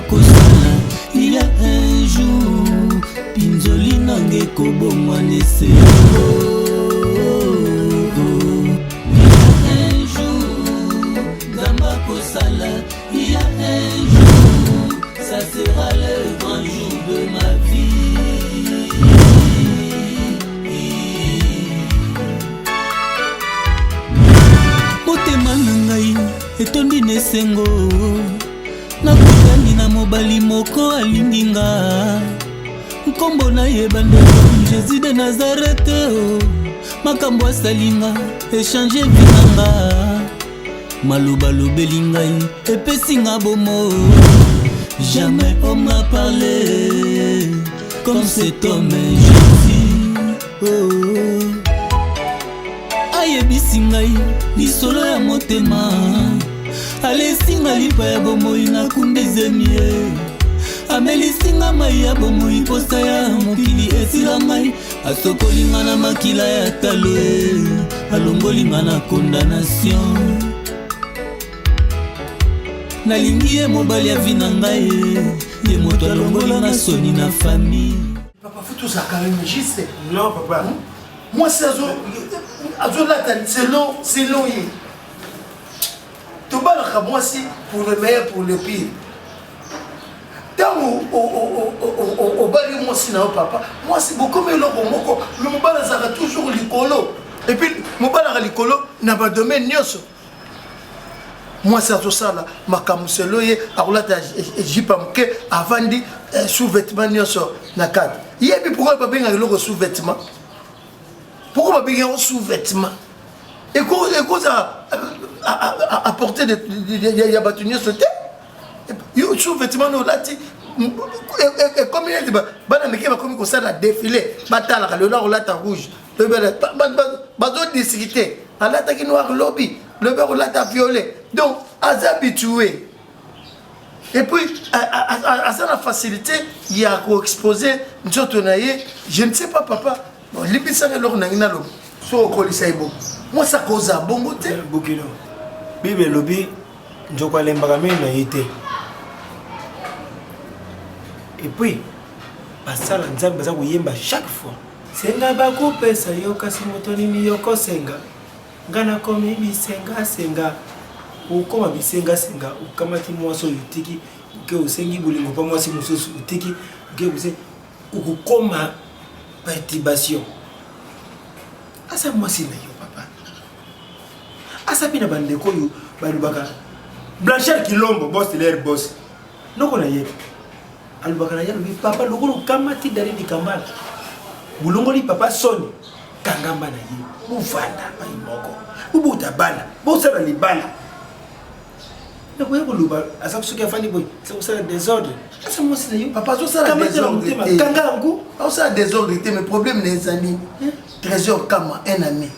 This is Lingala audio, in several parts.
kosala. Il y a un jour pinzoli nange kobomwa nese. Il y a un jour, ça sera le grand jour de ma vie. Motema nangai etondi nesengo, nakutani na mobali moko alinginga. Nkombo na yebande Jésus de Nazareth, makambo asalinga échanger vinanga. Maluba lobelingai epesinga bomo. Jamais on m'a parlé comme cet homme Jésus. Ayebisingai lisolo ya motema, alesinga lipa ya bomo inakumbezemie. Amelisinga mai ya bomo iposta ya mokili esila ngai. Asokolinga na makila ya taloe, alongolinga na condamnation. Nalingi ye mobali ya vina ngai, ye moto alongola na soni na famille. Papa, faut tout ça quand même juste. Non, papa. Moi, c'est long. Tout bas, moi, c'est pour le meilleur, pour le pire. Tant au bas, moi, c'est non, papa. Moi, c'est beaucoup mieux, le mobile, ça a toujours l'icolo. Et puis, le mobile, l'icolo, n'a pas de domaine, moi, c'est tout ça là. Ma camuselo ye, aroulata jipamke, avant dit sous-vêtements nyoso nakad. Yébi pourquoi pas bien le sous-vêtements? Pourquoi pas bien sous-vêtements? Et cause à porter de yabatunier sauté. Sous-vêtements nous là ti. Et comme il dit bana meke ba comme ça la défilé, batala le là là rouge. Le bazo discuter. Alata qui noir lobby. Le beurre là t'a violé. Donc, à s'habituer. Et puis, à sa facilité, il y a à exposer. Je ne sais pas, papa. Moi, ça cause un bon côté. Bible lobby, je crois que l'embarrassement n'a été. Et puis, ça, chaque fois. Senga bakupe sa yoka simotoni ni yoko senga. Ngana komi bisenga ukoma bisenga ukamati mwaso yutiki uke usengi bulingo pa mwasi mususu utiki uke use ukukoma perturbation. Asa mwasi na yo papa. Asa pina bandeko yo balubaka Blanchard Kilombo boss l'air boss. Noko na ye. Alubaka na ye papa lokolo kamati dali di kambala. Bulongoli papa soni kangamba na ye. Mufanda pa imoko. Ubuta bana. Bosala libala. Na kwa buluba asa kusukia fani boy. Asa kusala désordre. Asa mosi na yo papa zo sala désordre. Kanga ngu. Asa désordre mais problème les amis. Trésor kama un ami.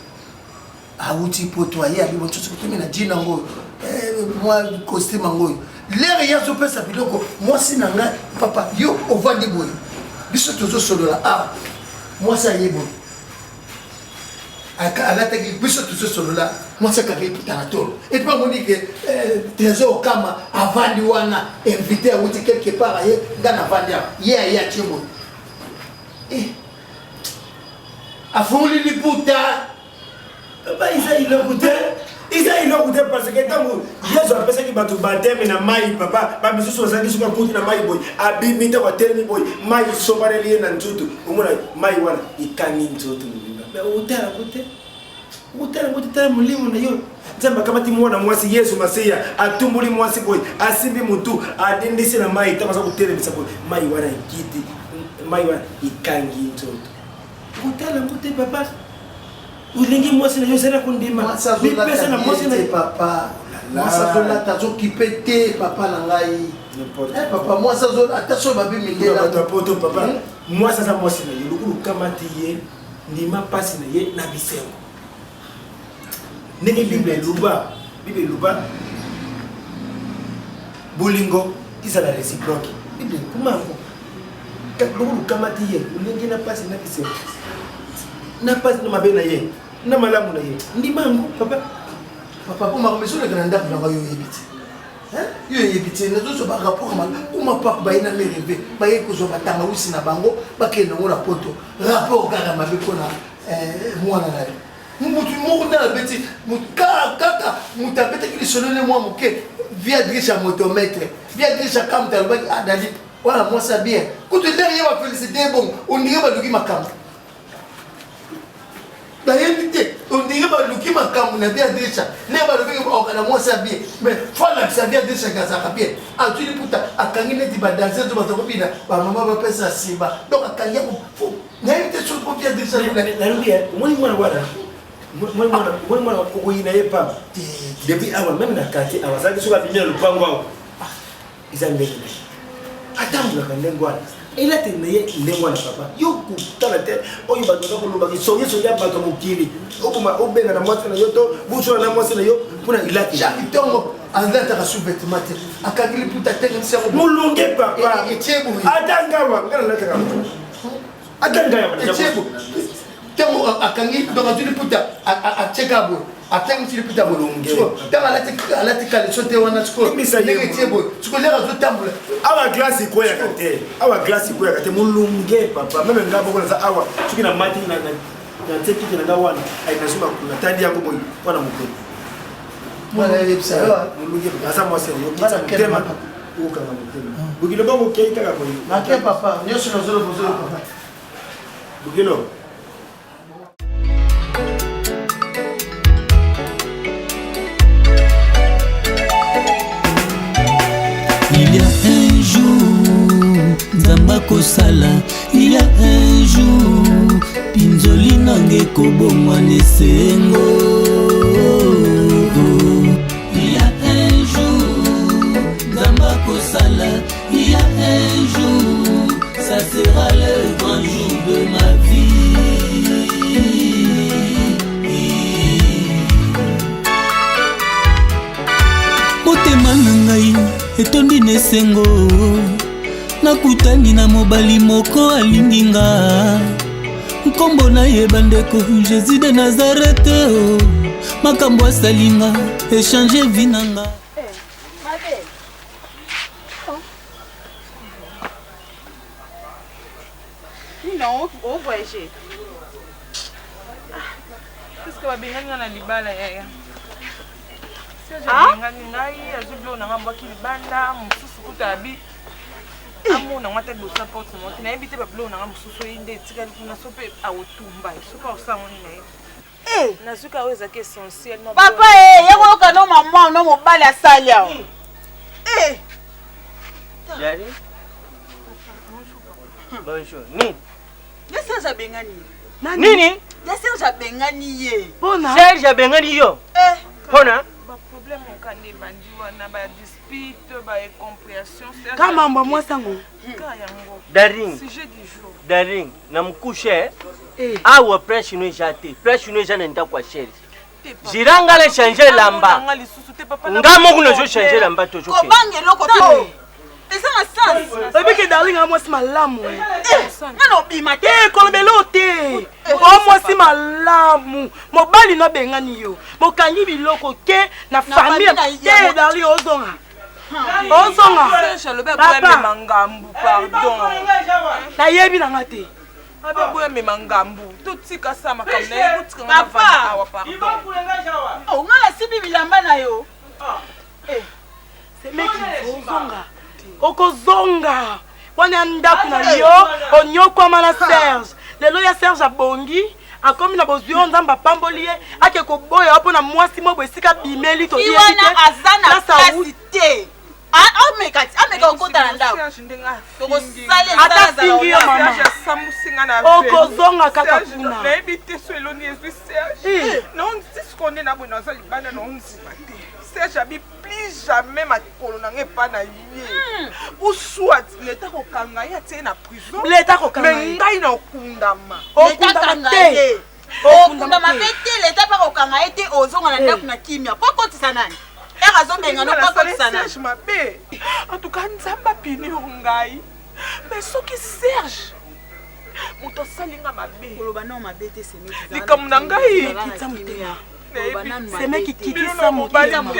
Auti potoyer abi bon tout ce que tu na dina ngo. Moi costume ngo. L'air ya zo pesa biloko. Moi sinanga papa yo ovandi boy. Biso tozo solo la ah. Moi ça y est bon. À la tête, puis tout ce solo-là, moi c'est carré pour ta tour. Et pas mon dit que Trésor Kama avant de wana invité à outil quelque part ailleurs, dans la vandia, ya timo. Et à fond les puta, bah il a goûté. Il a goûté parce que quand Jésus a pensé qu'il va te battre, mais na mai papa, bah monsieur soit ça qui soit pour na mai boy, abimite wa termi boy, mai sobare lié na ntutu, umuna mai wana ikani ntutu. Mais utara mulimu na yo nzamba kama timuona mwasi Yesu Masia atumbuli mwasi boy asimbi mutu adindisi na mai tamaza kutelemisa boy mai wana ikiti mai wana ikangi ntoto utala ngute papa ulingi mwasi na yo sana kundima bipesa na mwasi na papa mwasa zola tazo kipete papa na ngai papa mwasa zola ataso babi mindela poto papa mwasa za mwasi na yo lukulu kama tiye ndima pasi na ye na bisengo nenge Bible luba bulingo isala réciproque Bible kumango kakulu kama tiye ulingi na pasi na bisengo na pasi na mabena ye na malamu na ye ndimango papa pour ma remission le grandeur na yo yebiti yo yebite na zo ba rapport mal kuma papa ba ina mereve ba yeko zo batanga usi na bango ba ke no na poto rapport kaka mabe kona mwana na mutu moko na beti kaka mutu abete ki sonone moi moke via drisha motomètre via drisha kam talba adali wala moi ça bien kutu derrière va féliciter bon on dirait ba luki makamba on dirait que Luki m'a camouné bien déjà. Ne va le faire au moi ça bien. Mais voilà que ça vient de chez Gaza bien. Ah tu dis putain, à Kangine dit bah danser tu vas te copine. Bah maman va faire ça si bah. Donc à Kangine faut. N'invite sur pour bien déjà. La lumière, moi voilà. Moi pour y n'aille pas. Depuis avant même la quartier, avant ça que sur la lumière le pango. Ils ont mis. Attends le Kangine. Il a tenu les mois papa. Yo dans la tête. Oh il va nous avoir le soyez pas comme kili. Oh comment au ben na moitié na yoto, boucho na moitié na yo. Pour il a chaque temps anda ta sous-vêtement. Akagili puta tenga sero. Mulunge papa. Echebu. Adanga wa ngala la taka. Adanga ya. Echebu. Temo akangi donc tu puta a chekabo. Attends, tu peux t'abonner. Dans la ticale, tu es en school. Mais ça y est, tu connais la toute table. Awa glace quoi ya kate. Awa glace quoi ya kate. Mulunge papa. Même nga boko na awa. Tu kina mati na teki kina ngawana. Ai nasuma kuna tandi yangu boy. Wana mukuru. Voilà, il est ça. Mulunge asa moi c'est yo. Asa tema. Uka na mukuru. Bugilo bongo keita ka boy. Na ke papa, nyoso na zolo bozo papa. Bugilo. Il y a un jour, Zamba Kosala, il y a un jour, Pinzoli Nange Kobomwane Sengo. Il y a un jour, Zamba Kosala, il y a un jour, ça sera le grand jour de ma vie. Motema nangai etondi nesengo nakutani na mobali moko alinginga nkombo na ye bandeko Jésus de Nazareth makambo asalinga échanger vie nanga. Non, au voyager. Qu'est-ce que va bien dans la libala yaya? Ngani ngai azublo na ngamba kilibanda mususu kutabi amuna ngata do support mo tina ebite bablo na ngamba mususu inde tikali kuna sope awutumba suka usangoni na na suka weza ke essentiel no papa yego kana mama no mobali asali awo Yari bonjour ni Serge Bengani nini Serge Bengani ye bona Serge Bengani yo bona problème okande bandiwa na ba dispute ba incompréhension kama mbwa sango Daring sujet du jour Daring na mkushe awa presse no jate presse no jana nda kwa sheri jiranga le changer lamba ngamo kuna jo changer lamba to jo ko bange loko to esa na sans Obeke darling amo si malamu ngano bima te kolobelo te amo si malamu mobali no bengani yo mokangi biloko ke na famille te darling ozonga papa mangambu pardon na yebi na ngate abe boye me mangambu tutika sama kamna ekutika ngava awa pardon oh ngala sibi bilamba na yo c'est mec ozonga okozonga wana ndaku na yo onyoko mana Serge lelo ya Serge abongi akomi na bozwi nzamba pamboli ye ake ko boya apo na mwasi mo bwesika bimeli to yebite wana azana plasite ameka okota ndako okosale ata singi yo mama okozonga kaka kuna na ebite so eloni ezwi Serge non tiskonde na bwana za libana na onzima te Serge abi plus jamais makolo na ngepa na ye ou soit l'état kokanga ya tie na prison l'état kokanga mais ngai na okundama te okundama pete l'état pa kokanga ete ozonga na ndako na kimia pokotisa nani era zombenga no pokotisa nani Serge mabe en tout cas nzamba pini ngai mais soki Serge muto salinga mabe koloba no mabe te semeti likamuna ngai kitsa mutema semeki kitisa motema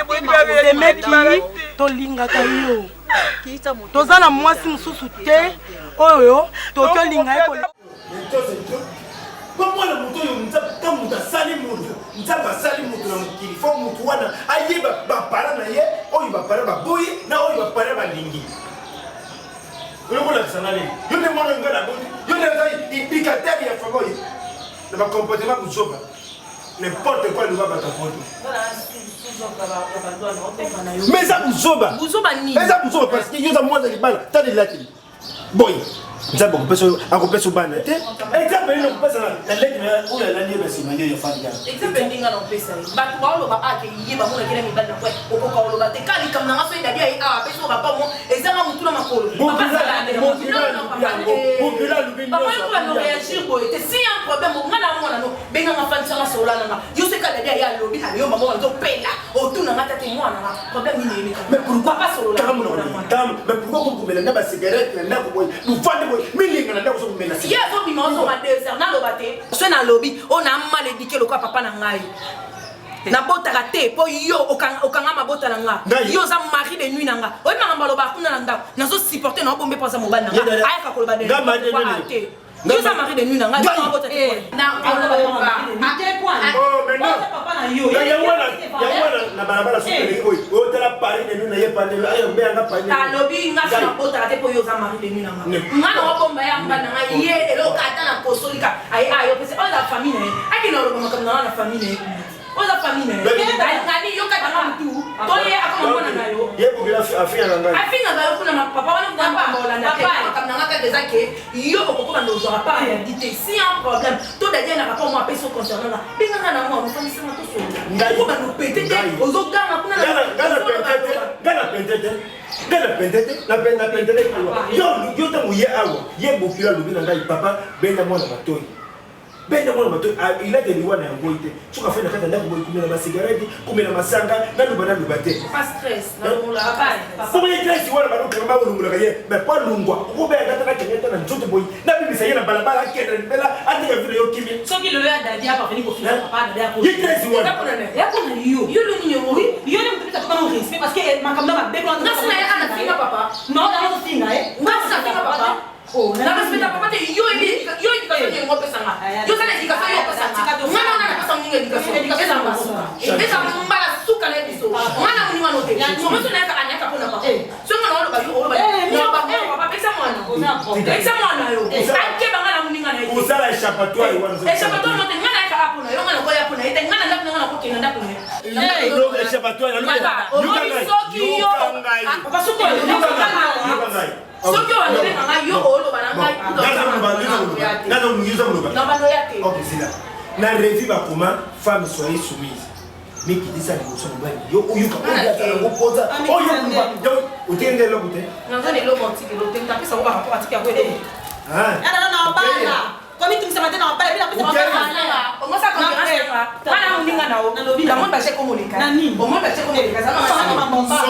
semeki tolingaka yo toza na mwasi mosusu te oyo toki olinga ye mwana moto oyo ntango moto asali moto nzambe asali moto na mokili fo moto wana ayeba bapara na ye oyo bapara baboyi na oyo bapara balingi oloko sana leli yo nde mwana nga na boti yo nde eza indicateur ya fama oyo na bacomportement kuzoba n'importe quoi luba bata poto mais eza kuzoba eza kuzoba parce que yo za mwana libala tadelakili boy nzambe akopesa bana te exemple ino kopesa na leki oyo alandi ye basima yo yofandika exemple ndinga na opesa bato baoloba ake yeba mona kila mibali na kwe okoka oloba te kali kam nanga so ndadi ai a pesa ba pa mo ezanga mutuna makolo papa ko no réagir ko te si un problème ngana mona no benga mafanisa masolana na yo se ka ndadi ai a lobi na yo mama wa zo pela o tuna ngata te mwana na problème ni ni mais pourquoi pas solana mais pourquoi ko kumela na ba cigarette na ko boy nous milinga na ndako so kumela si ya zo bima zo ma 2 heures na loba te so na lobi on a mal éduqué le quoi papa na ngai na botaka te po yo okanga mabota na nga yo za mari de nuit na nga oyi manga baloba kuna na ndako nazo supporter na bombe posa mobali na nga ayaka koloba de te yo za mari de nuit na nga yo mabota te na oloba à quel point oh mais non papa na yo ya wana na balabala so tele oyi o tala pari de nuit na ye pande ayo be anga pande alobi nga na botaka te po yo za mari de nuit na nga nga na bomba ya mba na nga ye elo kata na kosolika ayo pese o la famille ne akina oloba makamna na famille ne oza famille ngani yo kata mtu toye akoma mwana nayo yebo bila afia nganga afina ba kuna papa wana ngamba olanda te kama ngaka déjà que yo okokoka ndo zora pas ya dité si un problème to dadie na papa moi peso concernant la binga na moi mfani sema to so ngako ba no pété ozo gana kuna gana pentete yo tamu ye awa ye bokila lubina ngai papa benda mwana matoi benda mwana mato il a des lois na ngoite soka fena kata ndako boy kumela ma cigarette kumela masanga na lubana lubate pas stress na ngula hapana pour les stress wala bado kama lungula kaye mais pas lungwa ko be ngata ka kenyeta na nzoto boy na bibi saye na balabala kenda bela atika vile yo kimi soki lo ya dadi hapa vini ko fina papa dadi hapo ye stress wala ya kuna yo lo ni yo yo le mtu kama no respect parce que makamna ba beko na sina ya ana fina papa no na no fina na sina fina papa oh na respect papa te yo education ngo pesa nga yo sana education yo pesa nga mwana na pesa nginga education eza mbala suka na biso mwana muni mwana te so mtu na anyaka pona papa so mwana walo ba yo papa pesa mwana yo ake banga na muninga na yo usala échappatoire wana échappatoire no te ngana ka apona yo ngana ko ya pona ite ngana ngana ko kina ndako ne no échappatoire na yo kangai papa suko yo kangai soki olobi na ngai yo oloba na ngai na baloya te na revi bakoma femme soyez soumise mais qui dit ça liboso mobali yo oyuka okopoza oyo otende eloko te nazana eloko otikelo te ndapesa ko barapo atiki yango eloko na bala komi tumisama te na bala bila pesa bala ongosa conférence wana muninga na o la monde ba cheko moleka nani o monde ba cheko moleka za na mama bala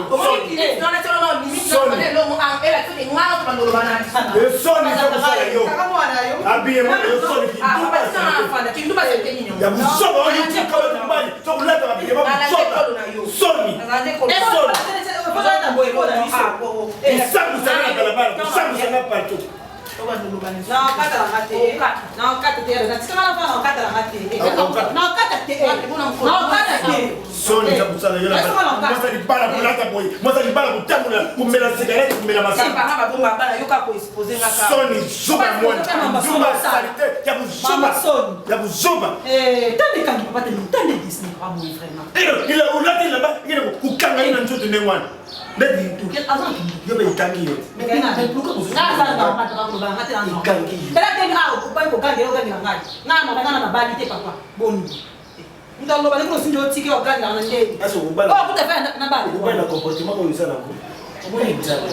o monde na tolo na limite na le lomo an ela tuli ngwana to bandolo bana soni za kusala yo abiye mo yo soni kinduba sente nyinyo ya musoba oyo tukaba tumbali to kulata abiye mo musoba soni usabu sana balabala usabu sana partout soni kabusala yo mosa libala kulata boy mosa libala kutamula kumela cigarette kumela masanga soni zuba mwana zuba salite ya buzuba tandekangi papa te tande Disney pas moi vraiment il a ulati là bas il kukanga ina nzoto ne mwana ndedi tu yo be itangi yo mais pourquoi vous Pela tem algo, pai ko gange yoga ngai. Ngana na bali te papa. Boni. Ndalo bali ko sinjo tiki yoga na ndenge. Aso ubala. Oh, kuta fa na bali. Ubala comportement ko yusana ko. Oboni mtaka.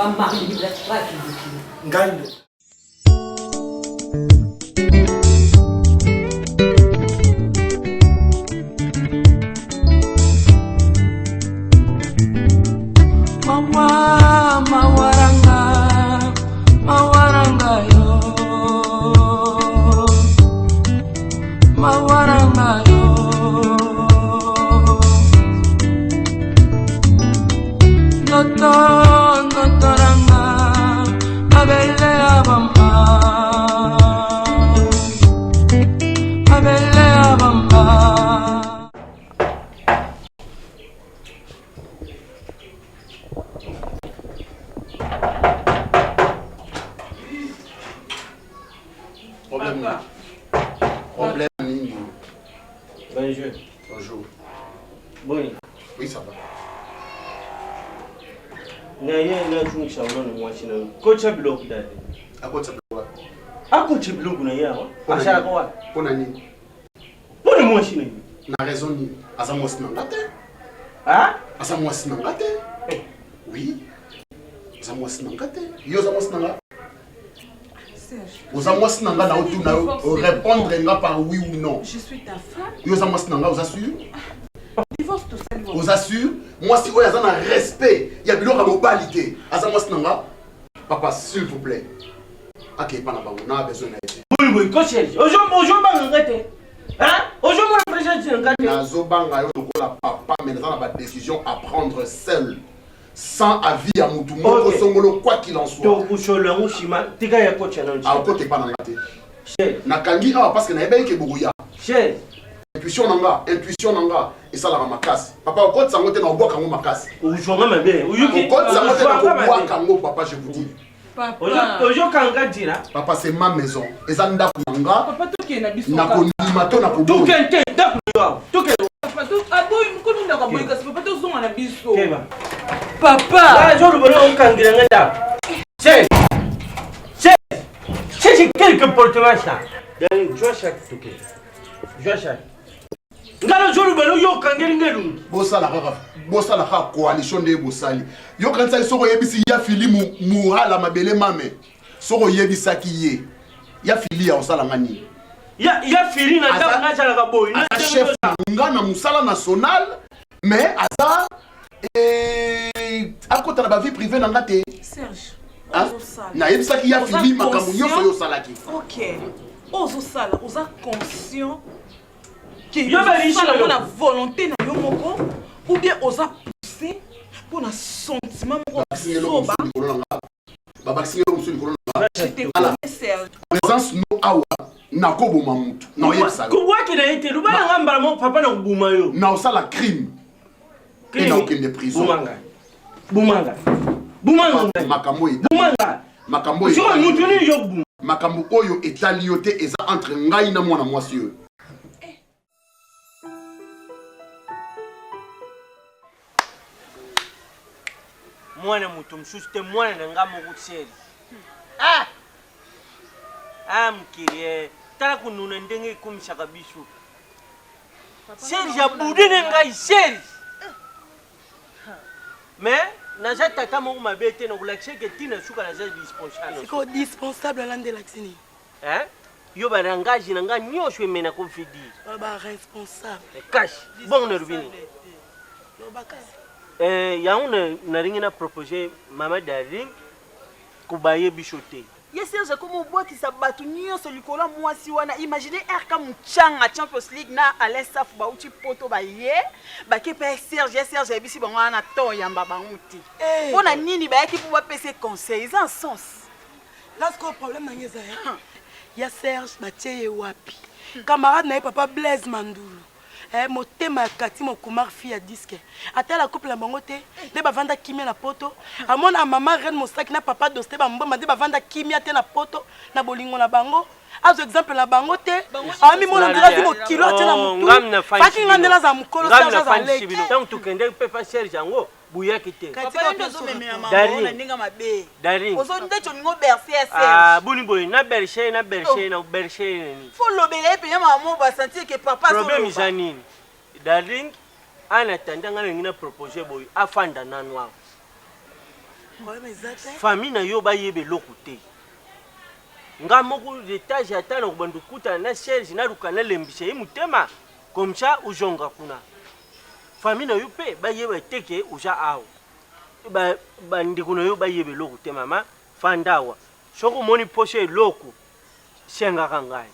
Amba ni bila raki. Ngando. Mawaranga yo, mawaranga yo. notoranga abele abamba abele abamba. Problème nini? Bonjour. Bonjour. Bon. Oui, ça va. Na chungu cha unaona mwachina. Kocha block dade. Akocha block. Akocha block na yawa. Ashara kwa. Pona nini? Pona mwachina. Na raison ni asa mwasi na ngate. Ah? Asa mwasi na ngate. Oui. Asa mwasi na ngate. Yo asa mwasi na ngate. Oza mwasi na nga na otu na répondre nga par oui ou non. Je suis ta femme. Yo oza mwasi na nga, oza sûr? Divorce tout ça. Oza sûr? Mwasi oyo aza na respect ya biloko ya mobali te. Aza mwasi na nga. Papa, s'il vous plaît. Ok, pas na bango, na besoin na ete. Oui, coach. Ojo banga ngate. Hein? Ojo mo président ngate. Nazo banga yo lokola papa, mais naza na ba décision à prendre seul. Sans avis à Moutoumoko Songolo, quoi qu'il en soit. Ah, côté pas dans la tête. Nakangi, parce que n'a pas eu Bourouya. Intuition nanga, et ça la ramacasse. Papa, au côté, ça m'a été dans le bois kango macasse. Au côté, ça m'a été dans le bois kango, papa, je vous dis. Papa, c'est ma maison. Et ça n'a pas manga. Papa, tout qui est na konimato na kubo. Papa, c'est quel comportement ça? Bossa la coalition de Bossali. Yo quand ça soko yebisi ya fili muhala mabele mame. Soko yebisa ki ye. Ya fili ya osala ngani. Ya fili na ta na chala ka boy. Na chef nga na musala national mais asa à côté de la vie privée dans la tête. Serge, na yebisa ki ya fili makambo nyonso yo salaki. OK. Ozo sala, oza conscient que yo ba la volonté na yo moko ou bien oza poussé pour na sentiment moko soba. Présence no awa na kobo mamutu. Na yebisa. Ko wa ki na été lu ba nga mbala mo papa na kubuma yo. Na osala crime. Et na aucune de prison. Bumanga. Makambo e. Bumanga. Makambo e. Jo mutu ni yo bum. Makambo oyo etaliote eza entre ngai na mwana mwasi oyo. Mwana mutu msusu te mwana na ngamo kutseli. Mkirie tala kununa ndenge kumshaka bisu. Serge abudine ngai Serge. Mais naza tata mo mabete na kulakisha ke tina suka na za dispensable. C'est quoi dispensable à l'ande laxini? Hein? Yo barangaji na nga nyosho emena confidi. Ba responsable. Cash. Bon na rubini. Ya una ringi na proposer mama Darling kubaye bichoté. Yes, Serge, comme on voit qu'il s'abattu nyonso likola mwasi wana. Imaginez RK Mchanga Champions League na Alain Saf ba uti poto ba ye. Ba ke pa Serge bisi ba wana to yamba ba uti. Pona nini ba ki pouvoir passer conseil en sens. Là ce problème na ngeza ya Serge batie wapi. Camarade na papa Blaise Mandulu. Motema kati mo kumar fi ya disque. Ata la couple la bangote, de ba vanda kimia na poto. Amona maman reine mosaki na papa doste ba mbamba de ba vanda kimia te na poto na bolingo na bango. As exemple la bangote, ami mona ndela di mo kilo te na mutu. Faki ngandela za mukolo Serge za leki. Donc tu kende pepa Serge yango buya kite. Papa ndo zo memela mama na ninga mabe. Daring. Ozo ndecho ningo bercer Serge. Buni boy na bercher na bercher. Faut lobele pe maman ba sentir que papa so. Problème izani. Darling, en attendant ngina proposer boy afanda nanwa. Famille na yo ba yebe lokuté. Nga moko d'étage atana kubandu kuta na Serge na rukana lembise mutema comme ça ujonga kuna. Famille na yo pe ba yebe teke uja awo. Ba ndikuno yo ba yebe lokuté mama fandawa. Soko moni poshe loku senga kangai.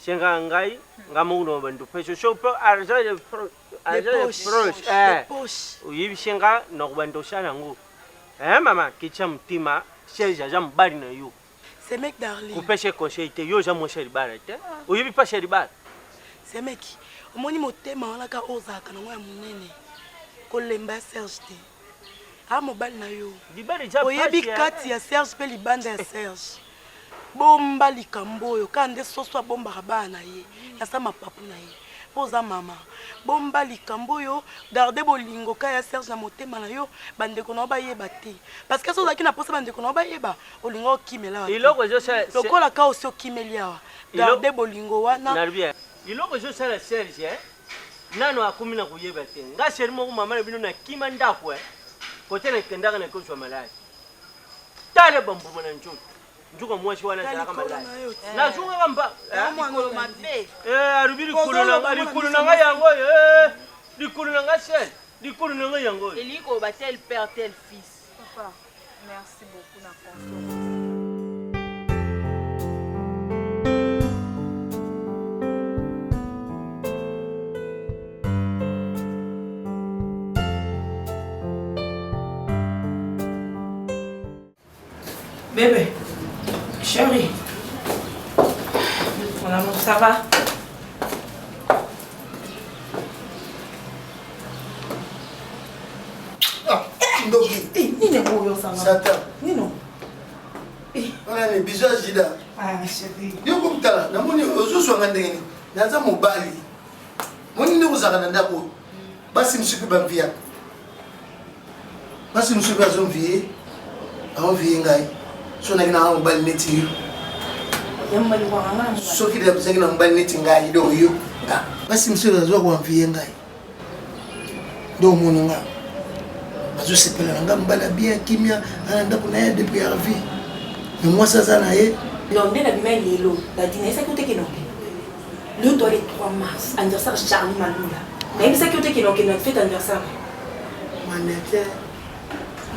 Senga ngai ngamuno bandu peso shopo arja proche uyibi senga no kubandu shana ngo Maman, kicha mtima, chez Jajam Bari na yo. C'est mec Darling. Pour pêcher conseil, yo jamais mon cher bar. Ou yebi pas cher bar. C'est mec. Au moni motema on a ka ozaka na ngwa munene. Ko lemba Serge te. Ah mobile na yo. Libari ja pas. Oyebi kati ya Serge pe libanda ya Serge. Bomba likambo yo kande soso bomba bana ye. Ya sama papu na ye. Poza mama. Bomba likambo yo garder bolingo ka ya Serge na motema na yo bande ko na ba yeba te. Parce que so zaki na posa bande ko na ba yeba olingo kimela. Iloko je sais. Lokola ka osi okimelia. Garder bolingo wana. Na bien. Iloko je sais la Serge nano akumi na kuyeba te. Nga sheri mo mama na bino na kimanda kwa. Kote na kendaka na ko malade. Tale bambu na njoto. Njuko mwashi wana zaka malade. Na zunga kamba. Mwana mabe. Arubiri kulu na nga yango likulu na nga sheri. Likulu na nga yango. Eliko ba tel père tel fils. Papa, merci beaucoup na confiance. Bébé, chérie, mon amour, ça va? Ah, Ndoki. Nino, oh, ça va. Satan. Nino. Voilà les bisous à Jida. Ah, chérie. Yo comme tala, na moni ozo nga ndenge. Naza mobali. Moni ndeko zaka ndako. Basi msuku bamvia. Basi msuku azomvie. Awomvie ngai. So na kina mobali neti yo. Yambali kwa ngana. So kida bizaki na mobali neti ngai do yo. Basi msuku azwa kwa mvie ngai. Do monu nga. Azo sepela nga mbala bien kimia ananda kuna ya depuis ya vie. Mais moi ça ça na ye. Non, on est la bimai lelo. La dîner ça côté qui non. Le doit le 3 mars, anniversaire Charlie Malula. Mais ça côté qui non qui notre fête anniversaire. Manete.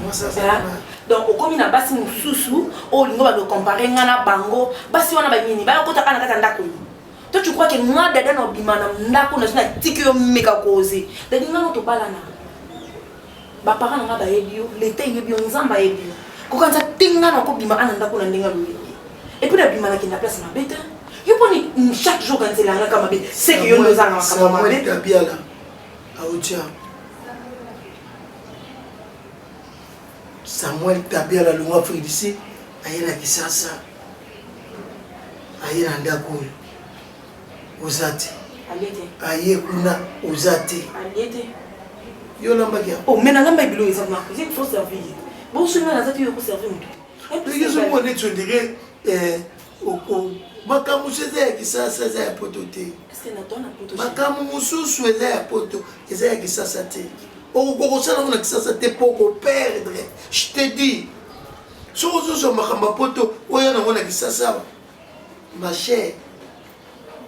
Moi ça ça. Donc au comme na basi mususu, o lingo ba do comparer ngana bango, basi wana ba nini, ba kota kana kata ndako. Toi tu crois que moi dada na bimana ndako na tikyo meka koze. Dadi ngana to balana. Ba parents nga ba yebio, l'été yebio nzamba yebio. Ko kanza tinga na ko bima ana ndako na ndenga lo. Et puis la bimana qui na place na bête. Yo poni chaque jour quand c'est là kama bête, c'est que yo ndoza na kama mama bête. Tabiala. Aoutia. Samuel Tabiala lunga Fridisi ayena kisasa. Ayena ndako. Uzati. Alete. Aye kuna uzati. Alete. Yo lamba kia. Oh, mais na lamba ibilo eza na cuisine faut servir. Bon seulement na zati yo ko servir mutu. Parce que moi net on dirait au makamu seza kisasa za potote. Est-ce que na tona poto? Makamu mususu eza ya poto eza kisasa te. Au ça on a kisasa te pour perdre. Je te dis. So makamba poto oya na on a kisasa. Ma chère.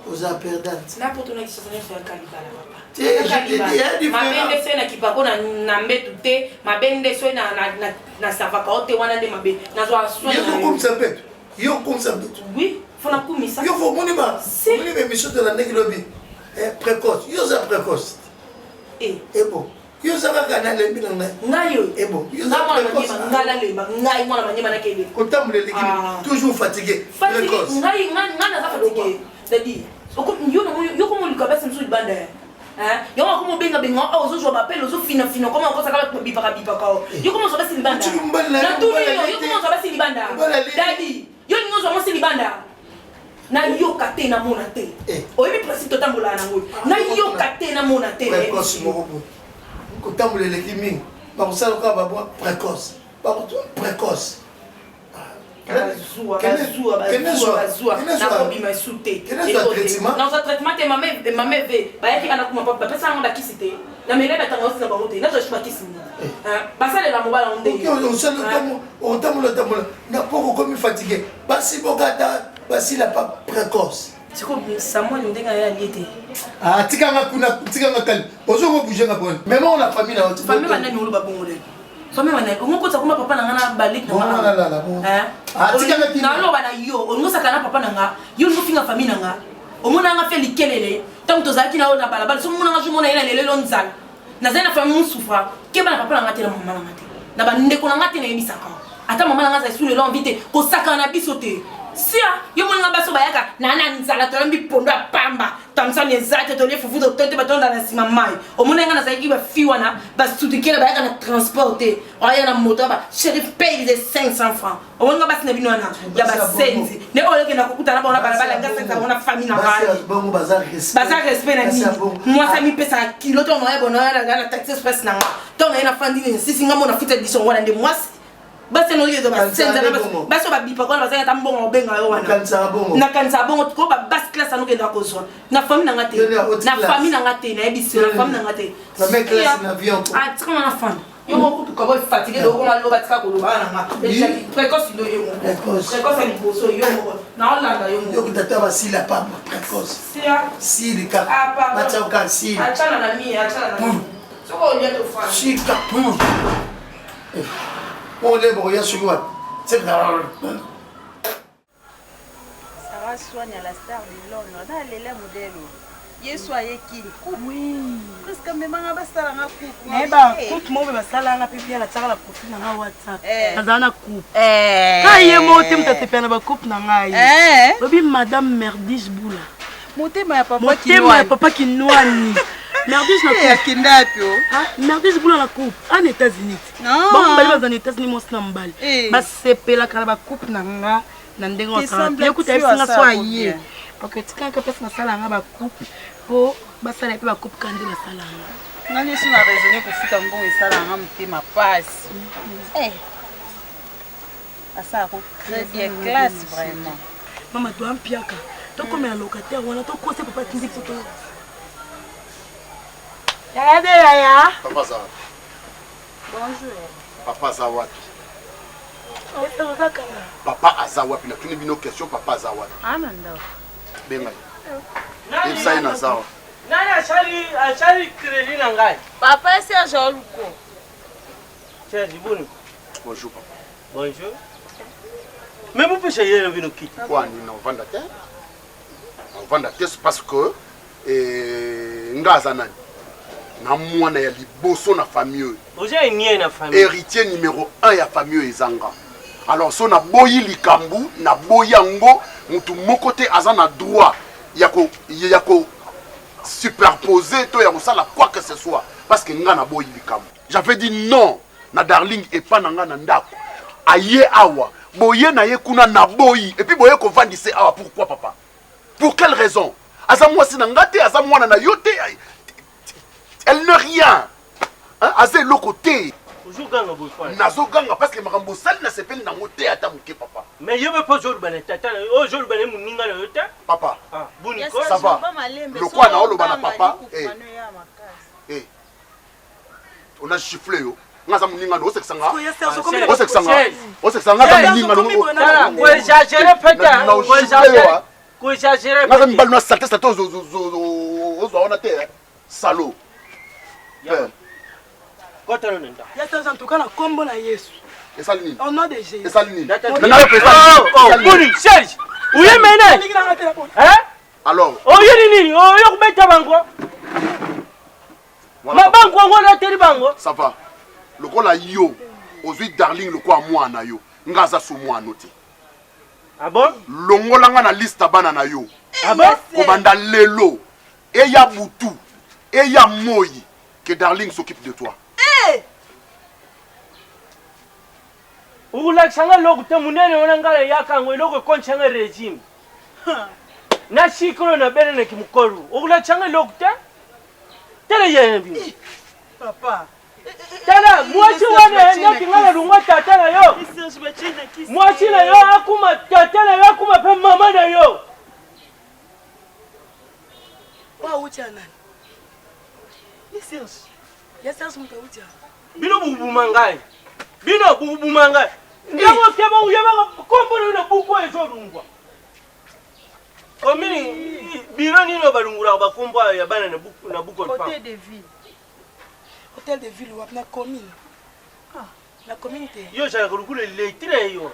Aux perdante. Na poto na kisasa na faire kalibala papa. Mabende so na kipako na mbetu te, mabende so na savaka ote wana nde mabe. Nazo aswa. Yo comme ça peut. Yo comme ça peut. Oui, faut na kumisa. Yo faut monima. Moni me mission de la negrobi. Précoce. Yo za précoce. Et bon. Yo za ka na lembi na ngai. Ngayo. Et bon. Yo za précoce. Ngala lemba, ngai mwana manyema na kebe. Kotamule l'équipe toujours fatigué. Précoce. Ngai na za fatigué. C'est-à-dire, yo comme le kabasi msu libanda. Hein? Yo comme benga benga ozo jo bapel ozo fina comment on ça ka bipaka yo comment ça va silibanda na tout yo comment ça va silibanda daddy yo ningo zo mo silibanda na yo kate na mona te oyebi principe totambola na ngo na yo kate na mona te précoce moko ko tambole le kimi ba ko sala ka ba précoce ba ko précoce dans un traitement te mame ve bayaki kana kuma papa pesa ngo ndakisi te na mele batanga osi na bango te na zo shima kisi basale la mobala onde on tamula na poko comme fatigué basi bokata basi la pas précoce c'est comme Samuel ndenga ya liete tikanga kali ozo ko bouger ngapone même on la famille na famille bana ni oluba bongo de famille bana ko ko tsakuma papa na ngana balik na tikanga kini na lo bana yo ongo sakana papa na nga yo ngo finga famille na nga omona nga fe likelele tant tozaki na ona balabala so mona nga jumona ina lelo nzala na zena famille souffra ke bana papa na nga te na mama na nga te na bandeko na nga te nayebisaka ata mama na nga azali sous le long vite kosaka na biso te sia yo moninga baso bayaka nana nzala tolembi pondo ya pamba tamsani eza te tolie fufu totote batonda na nsima mai omona nga nazalaki bafi wana basutikele bayaka na transport te oya na moto ba shérif paye de 500 francs omoninga basi na bino wana ya basenzi ne oyo okenda kokutana bona balabala nga senza bona famille na ngai baza respect na nini mwasi amipesaka kilo to onoya bonoya na taxi express na nga to onoye na fandini nsisi nga mona futa edition wana nde mwasi basi no yezo basenza na basi babipa kwa bazanga tambongo obenga yo wana na kanisa bongo ko ba bas class anu kenda kozwa na famille na ngate na famille na ngate na ebisi na famille na ngate na me classe na avion ah tika na femme yo mo kutu ka boy fatigué do ko malo batika ko do bana nga précoce do yo précoce ni boso yo mo na olanda yo mo yo kitata basila pa précoce si le cap bacha ka si achana na mie achana na mie soko on to femme si cap on les boya sur quoi c'est grave Sarah soigne la star de Londres dans les modèles Yesu ayeki oui parce que même nga basala nga coupe neba coupe mo be basala nga pipi ala tsaka la profil na WhatsApp azana coupe kaye mo te mtatepe na ba coupe na ngai lobi madame Merdis Boula motema ya papa kinwani Merdis na coupe kindapi Merdis Boula na coupe en États-Unis bon bali bazana États-Unis mo sna mbali basepela kana ba coupe na nga na ndengo ka yokuta esinga so aye OK tika ka pesa na sala nga ba coupe po basala pe ba coupe kandi na sala nga nani si na raisonner ko fita mbongo esala nga mtema passe asa ko très bien classe vraiment mama to ampiaka to comme un locataire wana to ko se papa tindi photo ya Papa Zawa. bonjour Papa Zawa. Papa Azawa, puis na tuni question Papa Azawa. ananda Benga. Epsa ina Zawa. Nani achali kredi na ngai? papa Serge Oluko. Serge Boni. Bonjour papa. Bonjour. Mais vous pouvez chercher vino kit. Quoi ni na vanda te? On vanda te parce que ngaza nani. Na mwana ya liboso na famille. Vous avez nié na famille. Héritier numéro 1 ya famille ezanga. Alors so na boyi likambu na boyango mutu moko te aza na droit ya ko superposer to ya kosala quoi que ce soit parce que nga na boyi likambu. J'avais dit non na darling et pas na nga na ndako. Aye awa boye na ye kuna na boyi et puis boye ko vandise awa pourquoi papa? Pour quelle raison? Aza mwasi na ngate aza mwana na yote. Elle ne rien. Hein, aza le côté. Nazo ganga parce que makambo sali na sepeli na ngote ata muke papa. Mais yo be po jour bana tata o jour bana muninga na yote. Papa. Ah, boniko. Ça va. Le quoi na oloba na papa. On a chifflé yo. Ngaza muninga no seksanga. O seksanga ka muninga no. Ko exagérer peta. Ko exagérer. Ko exagérer. Ngaza mbalo na salté sato zo ona te. Salaud. Yata en tout cas la combo na Yesu. Et ça ni. Au nom de Jésus. Et ça ni. Boni Serge. Uye mena. Hein? Alors. Oye nini? Oye kubeta bango. Ma bango ngona teri bango. Ça va. Le ko la yo. Ozui darling le ko moi na yo. Ngaza so moi noté. Ah bon? Longolanga na liste bana na yo. Ah bon? Obanda lelo. Et ya butu. Et ya moi que darling s'occupe de toi. Ula changa logo te munene onangala yakangwe logo konchanga regime. Na shikolo na bene na kimukolu. Ula changa logo te? Tele yebi. Papa. Tala mwachi wane enda kingala lunga tata na yo. Mwachi na yo akuma tata na yo akuma pe mama na yo. Wa ucha nani? Ni Serge. Ya Serge mutaucha. Bino bubumangai. Bino bubumangai. Ndabo keba uyeba kombo na buko ezo lungwa. Komini biro nino balungura bakombo ya bana na buko pa. Hôtel de ville. Hôtel de ville ou na commune. Ah, la communauté. Yo jala kulukule leitire yo.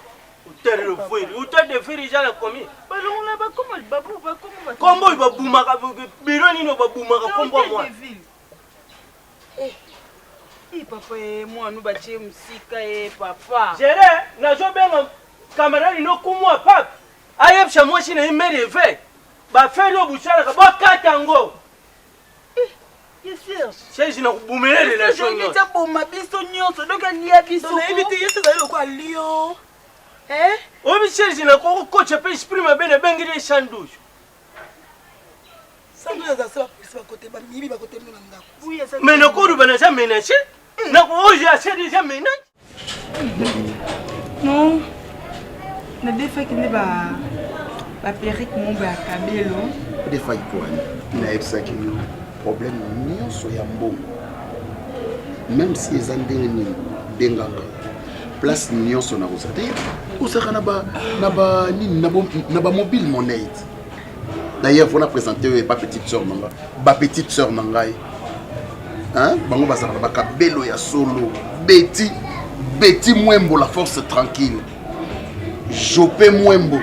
Hôtel de ville jala commune. Balungula bakoma babu bakoma. Kombo ibabuma biro nino babuma kombo moi. papa moi nous batie musika papa Géré nazobenga camarade no kumwa pap ayebsha moi chine imeri ve ba faire obusala ka bakata ngo Serge na kubumela relation yo je bomma biso nyonso donc lia biso na ebiti yeso za lo kwa lio obi Serge na ko coach pe exprime bene bengire sandwich sandwich za sala pisi ba côté ba mibi ba côté mona ndako mais ne ko rubana za menace na ko oje a Serge za menace non na defa kinde ba perrique mon ba kabelo defa ikoani na epsaki problème nyonso ya mbongo même si eza ndenge nini benganga place nyonso na kozate osaka na ba mobile monnaie d'ailleurs faut na présenter pas petite sœur nanga ba petite sœur nangai hein bango basaka na bakabelo ya solo Betty Mwembo la force tranquille Jopé Mwembo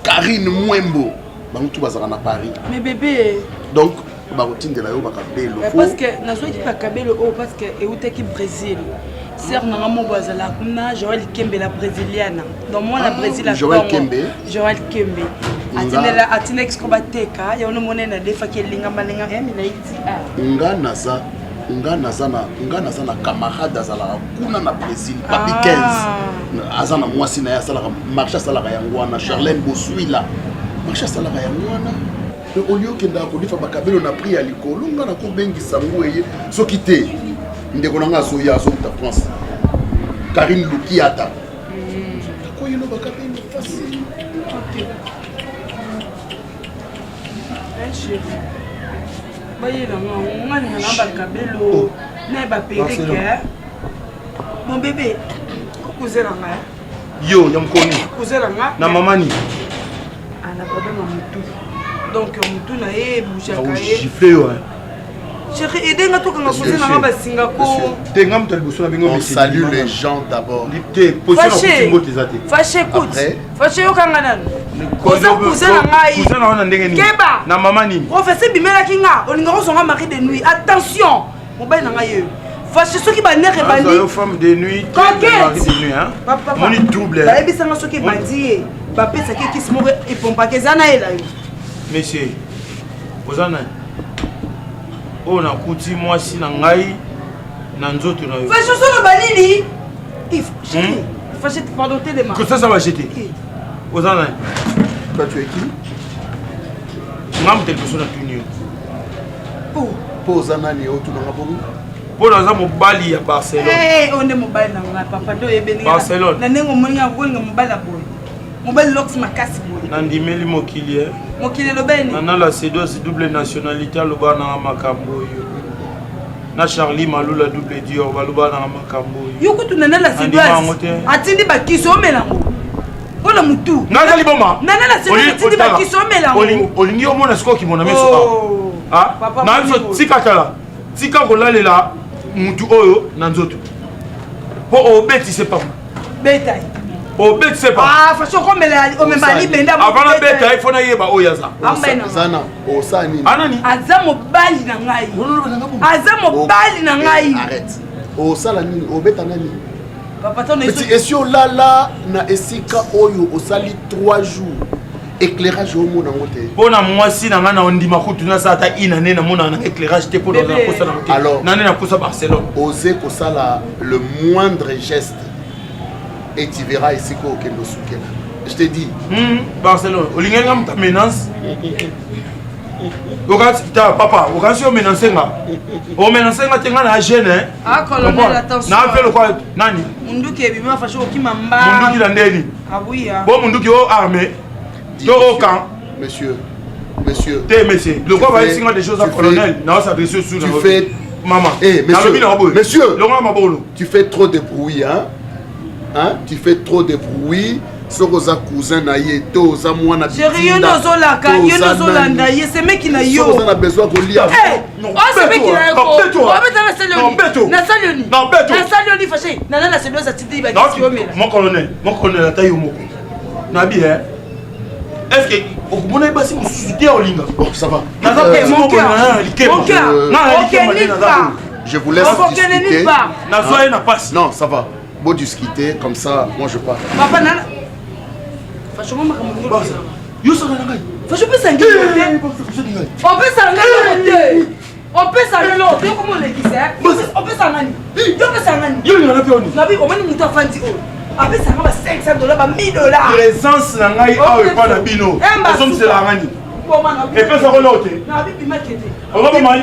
Karine Mwembo bango tout basaka na Paris mais bébé donc bakotindela yo bakabelo parce que nazoki bakabelo parce que eutaki Brésil sœur nanga mo bazala kuna Joël Kembe la brésilienne donc moi na Brésil Joël Kembe atina excobateka ya ono monena defa kelinga malinga mina iti nga naza na camarade azalaka kuna na Brésil papi 15 aza na mwasi na ye asalaka marché asalaka yango wana Charlène Bossuila marché asalaka yango wana au lieu kenda kodifa bakabelo na prix ya likolo nga na kobengisa ngo eye soki te ndeko nanga azoya azokuta France Karine Lukiata akoyelo bakabelo facile mon bébé cousin yo nyamkoni na mamani ana problème mutu donc mutu na ye bouchaka ye gifle yo chérie edenga to kanga cousin na ba singa ko tenga mtu alibuso na bingo on salue les gens d'abord fâché écoute fâché yo kanga nan cousin na ngai cousin na wana ndenge nini na mama nini professeur bimela kinga olinga ko songa mari de nuit attention mobile na ngai fâché soki ba nere bandi yo femme de nuit mari de nuit hein moni trouble ba ebisanga soki bandi ba pesa ke kismo e pompa ke zana ela yo monsieur ozana on a kuti mwasi na ngai na nzoto na yo fâché solo balili chérie fâché pardon te demain que ça va jeter ozana toi tu es qui ngam tel personne tunio po ozana ni otu na ngabongo po na za mobali ya Barcelone on est mobile na ngai papa do ebeni Barcelone na nengo moninga bonga mobile boy mobile lox makasi boy na ndimeli mokili mokili lobeni na la C2 double nationalité loba na makambo yo na Charlie Malula double dior baloba na makambo yo kutu na la C2 atindi bakiso melango ona mutu ngazali boma na la C2 atindi bakiso melango olingi omona sikoki mona meso na so tika kala tika kolalela mutu oyo na nzoto po obeti c'est pas betai obeti c'est pas façon comme o membali benda avant beta il faut na yeba oyaza sana osani anani aza mobali na ngai aza mobali na ngai arrête osala nini obeta nani papa ton esio lala na esika oyo osali 3 jours éclairage au monde en côté pona mwasi na ngana ondima kutu na sata ina nena mona na éclairage te pona na kosa na côté alors na nena kosa Barcelone oser ko sala le moindre geste et tu verras ici ko kendo sukela je te dis Barcelone olinga mta menace Okansi ta papa okansi o menace nga o menace nga tenga na jeune colonel attention na fait le quoi nani munduki ebima fasho okimamba munduki la ndeni abuya bon munduki o armé to au camp monsieur t'es monsieur le quoi va essayer des choses à colonel non ça s'adresse sur tu fais maman monsieur le tu fais trop de bruit hein tu fais trop de bruit sokoza cousin na ye to za mwana chérie nozolaka ye nozolanda ye c'est mec na yo sokoza na besoin ko lia non c'est mec na yo na salioni na salioni fâché na c'est deux attitudes ba kiomela mon colonel atayo moko na bien est-ce que okumona basi mususuti olinga bon ça va je vous laisse discuter. Non, ça va. Beau discuter, comme ça, moi je pars. Papa, nana. Franchement, ma camarade. Franchement, c'est un gars. On peut s'engager. On peut s'engager. Comment on le dit ça? On peut s'engager. On peut s'engager. La vie, on va nous mettre à Fanti. Après, ça va $500, $1000. Présence, la ngaï, ah, et pas la bino. Les hommes, c'est la rani. Et puis, ça va l'autre. On va me marier.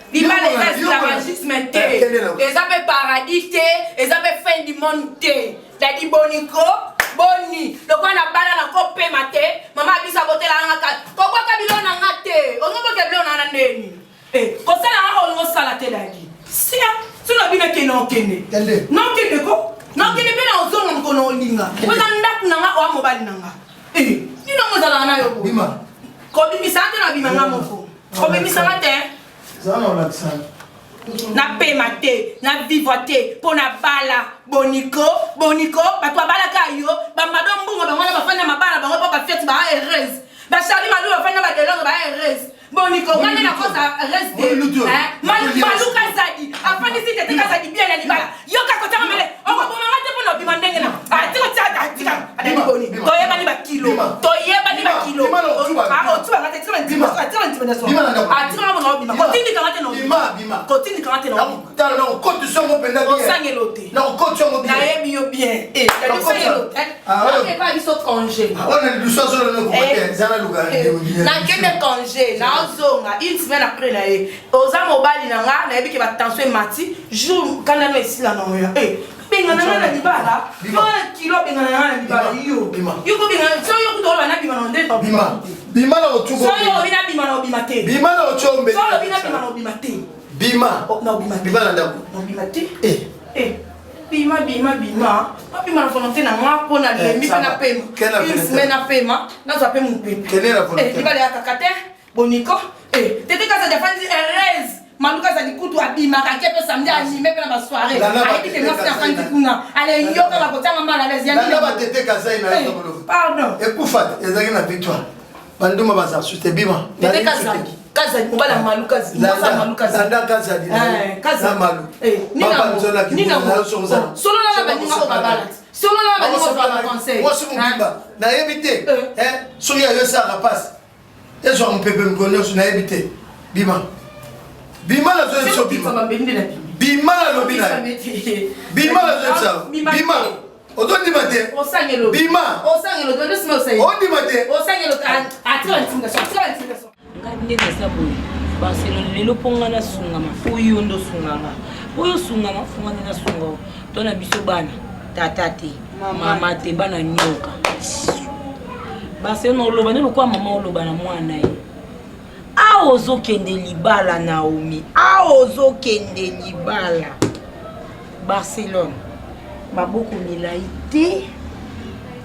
Bima les esclavagisme les appels paradis les appels fin du monde t'as dit boniko boni le quoi na bala na ko pe mate mama bisa boté la ngaka pourquoi kabilo na ngate on ngo ke blo na ndeni ko sala ngo sala te dadi sia sino bina ke no kene non kene ko non kene bina ozonga ko no linga ko na ndak na nga o mobile na nga ni no ngo sala na yo bima ko bimisa te na bima nga moko ko bimisa te na pema te, na vivre te, pour na bala, boniko, ba toi bala kayo, ba madame bungo ba mwana ba fanya mabala ba ngopa ba fête ba heureuse. Ba chali malu ba fanya ba delongo ba heureuse. Boniko ngane na kosa heureuse de. Malu kazadi, afandi si tete kazadi bien na libala. Yo ka kota mele, o ko mama te pono bima ndenge na. Tiko tsaka tika, adani boni. To yeba ni ba kilo. To yeba ni ba kilo. O tu ba ngate tsima ndima, tsima ndima na so. Tsima mo no bima. Kotindi ka ngate no. Bima. Kotindi ka ngate no. Dans le compte de son open on sangelote. Non, compte son bien. Na yebi yo bien. Eh, le sangelote. On est pas biso congé. On est du soir sur le côté, zana luga. Na kende congé, na ozonga, une semaine après na e. Oza mobali na nga, na yebi ke ba tension mati, jour kana no esi la no ya. Eh, binga na libala. Yo kilo binga na libala yo. Yo ko binga, so yo ko na binga no ndeta. Bima na otugo. So yo bina bima no bimate. Bima na ochombe. So yo bina bima no bimate. Bima. No bimate. Bima na ndako. No bimate. Bima. Pas bima na volonté na moi pour na lembi na pema. Une semaine na pema, na za pema mpembe. Quelle est la volonté? Libala ya kakate, boniko. Tete kaza defandi heureuse. Maluka za dikutu abima ka kepe samedi animé pe na ba soirée. Ayi ke moi na fandi kuna. Ale yoka ba kotanga mala les yandi. Na ba tete kaza ina yo. Pardon. Ekufata, ezaki na victoire. Banduma baza sute bima. Tete kaza. Kaza mobala maluka zimosa maluka zanda kaza di kaza malu nina solo la baninga ko babala solo la baninga ko babala conseil moi sur bimba na yebite so ya yo sa rapaz ezo mpepe mkono so na yebite bima la zo so bima la lobina bima la zo sa bima odondi mate osangelo bima osangelo do sima osai ondi mate osangelo atlantinga nde nasa boye Barcelone lelo ponga na sungama oyo ndo sunganga oyo sungama funga na sunga to na biso bana tata te mama te bana nyoka Barcelone oloba ne lokwa mama oloba na mwana ye aozo kende libala Naomi aozo kende libala Barcelone maboko milai te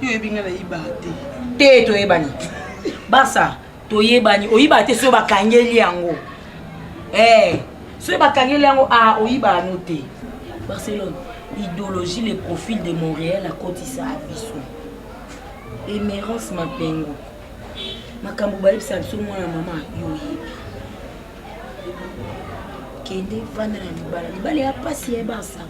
yo ebinga na ibate te to ebani Barça toyebani oyiba te so bakangeli yango so bakangeli yango oyiba noté Barcelone idéologie le profil de Montréal à kotisa abiso Emerance Mapengo makambo bayebisa biso mwana mama yoyebi kende vanda na libala ya pasi ya Barça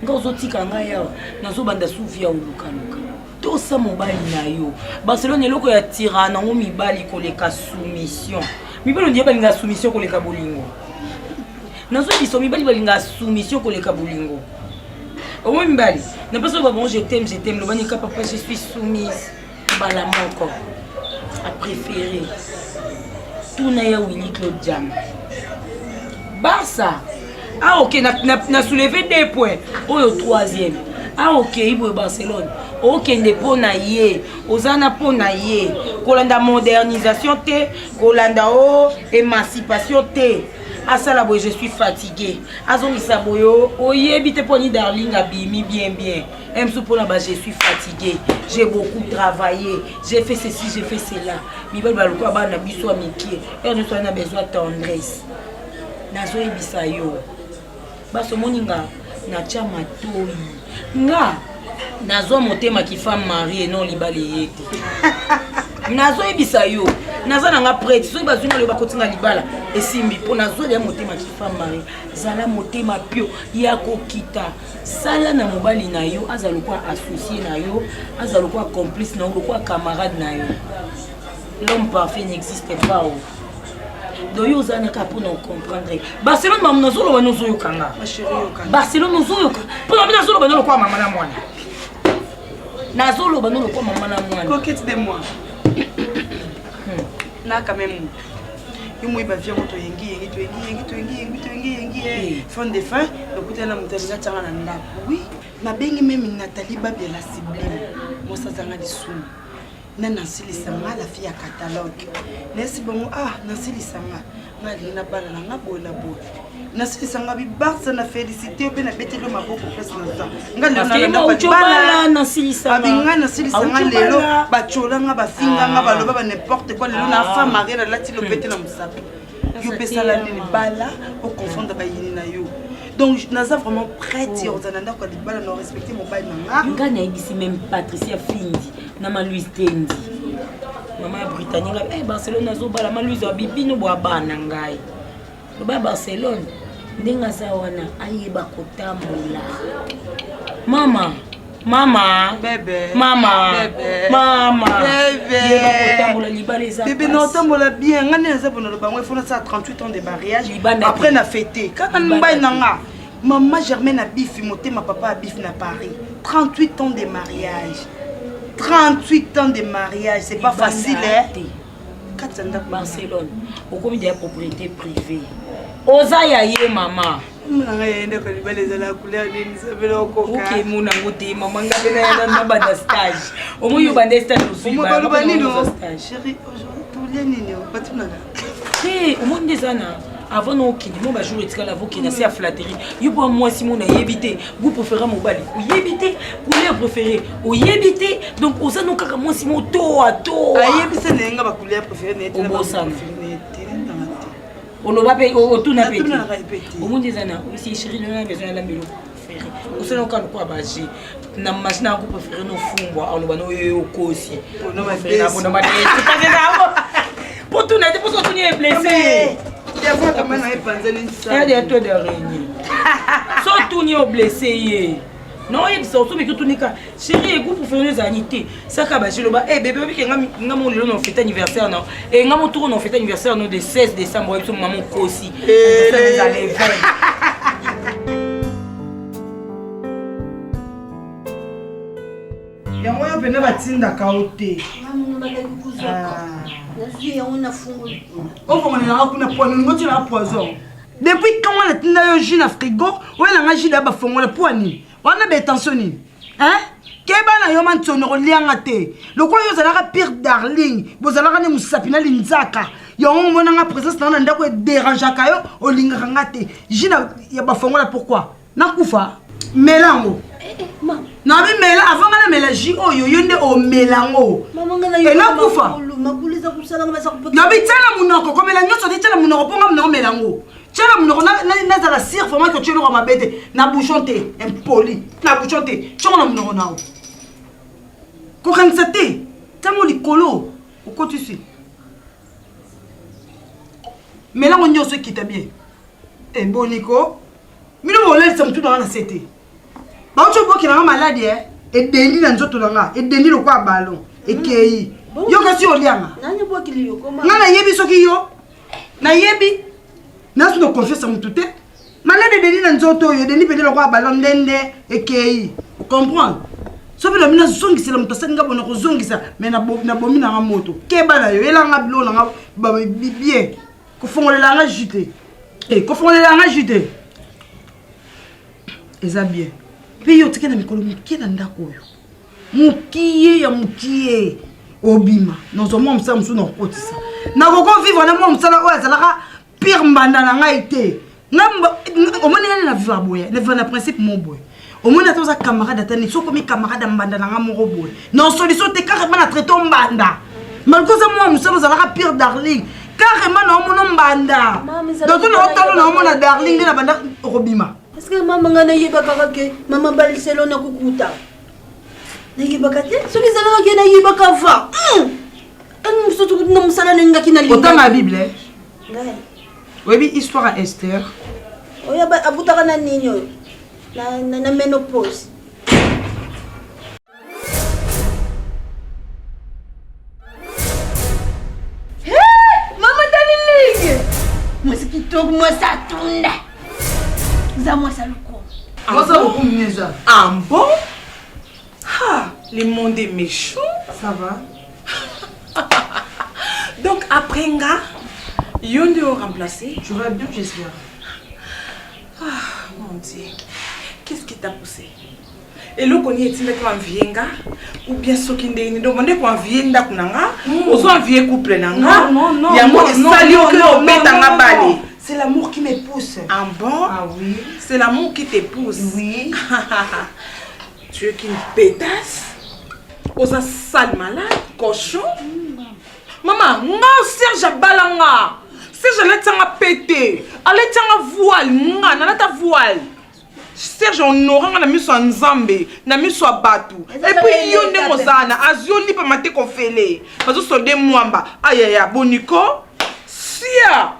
nga ozotika ngai yawa nazobanda suvi ya olukaluka tosa mobali na yo Barcelone eloko ya tira nango mibali koleka soumission mibali ndiye balinga soumission koleka bolingo nazo biso mibali balinga soumission koleka bolingo au moins mibali na pas ba bon je t'aime le banika papa je suis soumise bala moko a préféré tout na ya Willy Claude Jam Barça ok na soulevé 2 points au 3e ok ibo Barcelone ok ndepo na ye ozana po na ye kolanda modernisation te kolanda émancipation te asala boy je suis fatigué azongisa boyo oyebi te poni darling abimi bien emso pona ba je suis fatigué j'ai beaucoup travaillé j'ai fait ceci j'ai fait cela mi bal baloko bana biso amitié et nous on a besoin de tendresse nazoyebisa yo basomoni nga natia matoi nga nazwa motema kifame marie non libala ye te nazoyebisa yo naza nanga prete soki bazwi nga loyo bakotinga libala esimbi mpo nazwa ya motema kifame marie zala motema pio ya kokita sala na mobali na yo aza lokwa associé na yo aza lokwa complice na yo lokwa camarade na yo l'homme parfait n'existe pas doyo ozanaka mpona ocomprendre barcelone mamu nazoloba nozoyokanga barcelone ozoyoka mpona mpe nazoloba nolokwa mama na mwana nazoloba nolokwa mama na mwana coquette de moi na quand même yo moyeba vie moto yengi fin de fin lokutana mutalinga tanga na ndako oui mabengi meme Nathalie Babiela Sublime mosazanga lisumu na nasilisanga la fille à catalogue nesi bongo nasilisanga ngali na bala na bola bola nasilisanga bi barça na félicité pe na betelo maboko place na ça ngali na bala nasilisanga abinga nasilisanga lelo bacholanga bafinganga baloba ba n'importe quoi lelo na femme mariée na lati lo bete na musapi yo pesa la nini bala au confondre ba yini na yo. Donc, nous sommes vraiment prêts à respecter mon bail. Je suis même Patricia Findi, Nama Louise Tendi. Maman britannique, Barcelone, Maman Louise Bibi, nous bois banangai. Le bas Barcelone, Nenga Sawana, aïe bakotambola. Maman, maman, bébé, maman, bébé, maman, bébé. Bébé, non, tambola bien. On a fait 38 ans de mariage. Après, on a fêté. Quand on a nanga, maman Germaine a bif, ma papa a bif na Paris. 38 ans de mariage. 38 ans de mariage, c'est pas facile, hein? Barcelone, au comité de propriété privée. Ozaya ye maman. Ok, mon amour, maman, on a stage. Au moins, on a stage aussi. Chérie, aujourd'hui, au moins des années. Avant nous qui nous jour et la voix qui n'a pas flatterie. You pour moi si mon a évité, vous préférez mon bali. Ou éviter, couleur préférée. Ou éviter. Donc aux années quand moi si mon to à to. Ah éviter n'est pas couleur préférée. Au beau sang. On ne va pas au tout n'a pas. Au moins des années. Si chérie nous a besoin de la mélo. Au sein quand quoi bager. Na machine à couper préféré nos fumbois. On va nous au cosi. Pour nous préféré na mon mari. Pour tout n'être pour tout n'est blessé. Elle est toi de régner. Surtout ni au blessé. Non, il sort tout mais que tout n'est qu'à chérie et vous pour faire les anités. Ça qu'a bâché le bas. Eh bébé, qui n'a mon lieu non fête anniversaire non. Et n'a mon tour non fête anniversaire non de 16 décembre. Et maman aussi. Ça nous allait faire. Yango yo pena batinda kaote. Depuis quand on a tenu un jus à frigo, on a un jus à bafon, on a poigné. On a des tensions. Hein? Keba na yo man tonoro liangate. Le quoi yo zalaka pire darling. Vous allez aller musapina linzaka. Yo on mona nga présence na ndako dérangeaka yo o lingaka ngate. Jus ya bafon la pourquoi? Na kufa. Mélango. Non mais mela avant nga na mélange oyo yo nde o mélango. Et na kufa. Non mais tala munoko comme la nyoso dit tala munoko ponga munoko mélango. Tala munoko na za la cire vraiment que tu le roma bête na bouchonté impoli. Na bouchonté. Chonga munoko nao. Ko kansate. Tango likolo. Uko tu suis. Mélango nyoso qui t'a bien. Et boniko. Mino molel ça mtu dans la cité. Ba ocho boki na maladie et dendi na nzoto nga et dendi lo kwa ballon et kei yo kasi olianga nani boki liyo koma ngana yebi soki yo na yebi na su no confiance mtu te malade dendi na nzoto yo dendi pede lo kwa ballon ndende et kei comprendre so bila mina zongisa la mtu senga bona ko zongisa mais na bomi na moto keba na yo elanga bilo na ba bien ko fongolela nga jute ko fongolela nga jute eza bien. Puis yo tike na mikolo miki na ndako yo. Mukiye ya mukiye obima. Nozo mo msa msu no kotisa. Na koko vivre na mo msala oya zalaka pire mbanda na ngai te. Ngamba omoni ngani na vivre boye. Ne vivre na principe mon boye. Omoni atoza camarade atani soko mi camarade mbanda na ngamo boye. Non solution te carrément na traiter mbanda. Malgré ça moi msala zalaka pire darling. carrément na mbanda donc na otalo na mona darling na banda robima est-ce que mama ngana yebaka ke mama Barcelona kukuta na yebaka te soki zalaka ke na yebaka va surtout na musala nenga kina linga autant la Bible oui histoire à Esther oya abutaka na nini na menopause moi c'est qui toque moi ça tourne ça moi ça le con moi ça le con déjà ah bon ah le monde est méchant ça va donc après nga yonde au remplacé tu vas bien j'espère ah mon Dieu qu'est-ce qui t'a poussé et le connaît est-il que vienga ou bien ce qui ndé demander ko vienda kunanga ozo envier couple nanga non ya mo sali o que betanga balé c'est l'amour qui me pousse ah bon ah oui c'est l'amour qui te pousse oui tu es qu'une pétasse oza sale malade cochon maman nga Serge balanga Serge la tanga pété allez tanga voile nga na ta voile Serge on aura na miso nzambe na miso batu et puis yonde mozana azioli pa mate ko fele bazo solde mwamba ayaya boniko sia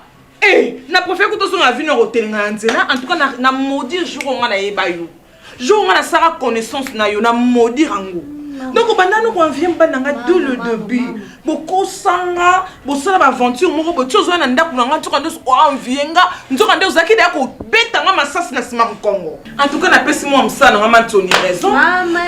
na préfère que to na vie no hotelinga nzela en tout cas na maudire jour nga na yeba yo jour nga na sara connaissance na yo na maudire ango donc bandano ko vient bananga dès le début boko sanga bosala ba aventure moko botiozo na ndaku nanga tuka ndo o envienga nzoka ndo zaki da ko betanga masasi na sima Congo en tout cas na pesi moi msana nga Mantoni raison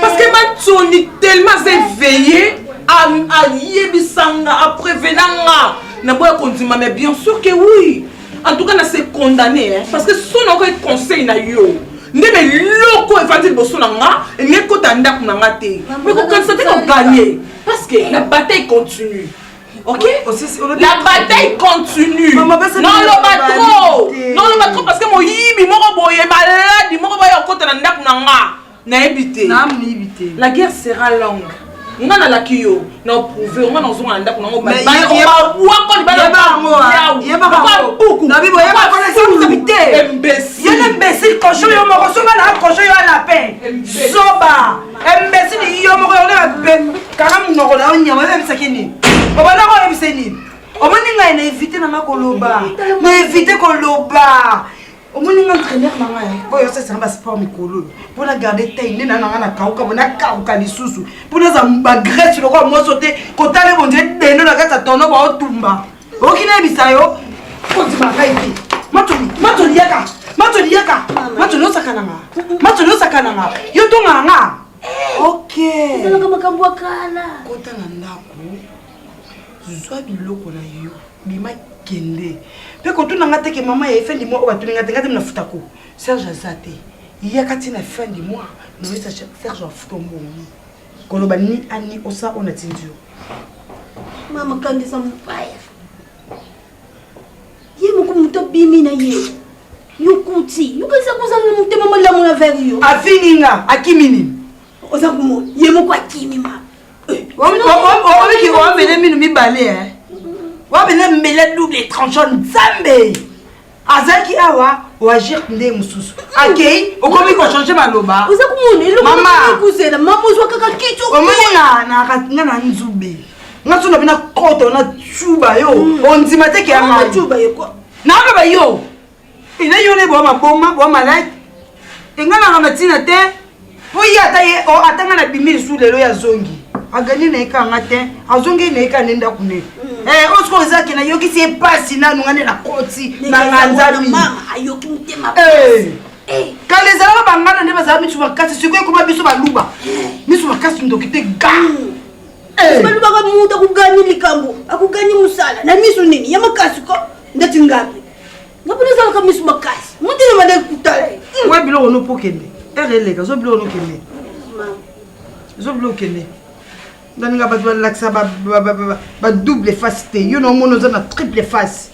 parce que Mantoni tellement éveillé à yebisanga à prévenanga na boya kondima mais bien sûr que oui en tout cas na se condamné parce que son conseil na yo ndeme loko evangile boso nanga ngeko tanda kunanga te mais ko constater qu'on gagner parce que la bataille continue. OK? La bataille continue. Non le batro. Non le batro parce que mo yibi moko boye malade moko boye okota na ndaku nanga na ebité. La guerre sera longue. On a la kiyo na prouver on a dans un ndaku nanga ba wa ko libala ba beaucoup na bibo yeba ko responsabilité imbécile yene imbécile cochon yo moko songa na cochon yo la paix soba imbécile yo moko yo na ben kana munoko na onyama na bisakini obana ko biseni omoni ngai na éviter na makoloba na éviter koloba omoni ngai entraîneur na ngai boyo ça c'est un sport mikolo pour la garder taille na nanga na kauka bona kauka lisusu pour na za ba graisse loko mo sauter ko tale bonje deno na kata tono ba otumba okina bisayo ko tima kaiti matoni yaka matoni osakananga yo tonganga OK c'est la makambo kala kota na ndako zwa biloko na yo bima kende pe ko tunanga te ke mama ya fin du mois obatunanga te ngati mnafuta ko Serge azate yaka na fin du mois no esa Serge afutombo koloba ni ani osa ona tindio mama kandisa mpaya ye moko muto bimi na ye yukuti yukasa kuzanga mutema malamu na verio afininga akimini oza kumo ye moko akimi ma Omi wa mele minu mi bale wa mele mele double tranchant zambe azaki awa wa jir nde mususu akei okomi ko changer maloba oza kumone lo mama kuzela mama uzwa kaka kitu omona na nzube ngaso na bina koto na chuba yo onzima te ke anga chuba yo ko na ba yo ina yo le bo maboma bo malade ingana na tina te poya ta ye o atanga na bimili su lelo ya zongi agani na ikanga te azongi na ikanga nenda kune osko zaki na yoki si pasi na ngane na koti na nganzami mama ayoki mutema kale zala bangana ne bazala mitu makasi sikoy kuma biso baluba miso makasi ndokite ga baluba ka muta kugani likambo akugani musala na miso nini ya makasi ko ndati ngapi ngapona zala ka miso makasi mutile made kutale we bilo ono pokende ereleka zo bilo ono kende zo bilo kende Daninga ba laksa ba double face te yo no mono za na triple face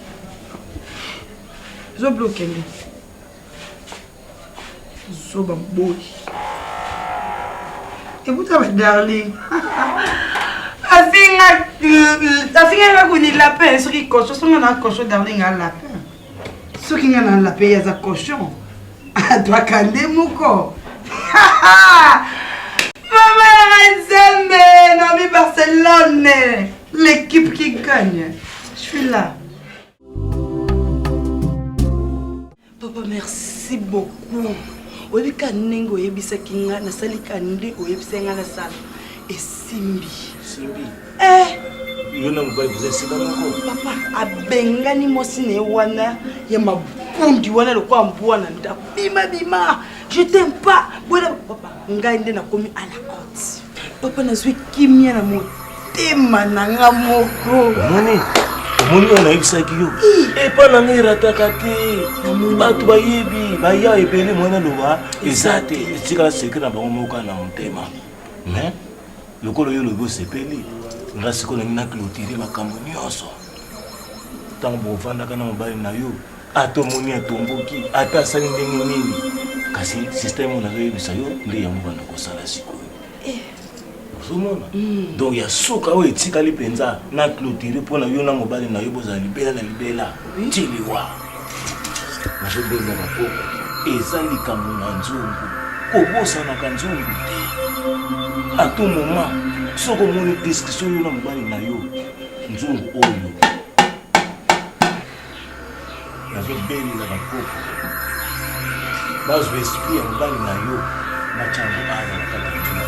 zo bloqué ni zo ba boy e buta ba darling afinga kuni lapin soki cochon songa na cochon darling a lapin soki nga na lapin yaza cochon atwakande moko mama ya nzambe Nami Barcelone l'équipe qui gagne je suis là. Papa merci beaucoup oyebika ndenge oyebisaki nga nasalika nde oyebisa nga na sala esimbi simbi yona mobali vous êtes papa abengani mosi ne wana ya mabundi wana lokwa mbwana nda bima je t'aime pas voilà papa ngai nde nakomi à la honte papa nazwi kimia na motema nanga moko moni on a eu ça qui et pas la rataka te bato bayebi baya ebele mwana loba ezate etika secret na bango moko na motema mais lokolo yo lobo sepeli ngasi ko na clôturer makambo nyonso tango bovandaka na mobali na yo atomoni atomboki ata asali ndenge nini kasi système on avait bisa yo nde yango bana kosala sikoyo donc ya soka oyo etikali mpenza na clôturer mpona yo na mobali na yo bozala libela na libela tiliwa nazobenga bakoko eza likambo na nzungu kobosanaka nzungu te a tout moment soko omoni discussion yo na mobali na yo nzungu oyo nazobelela bakoko bazwa esprit ya mobali na yo machango aza na kati ya nzungu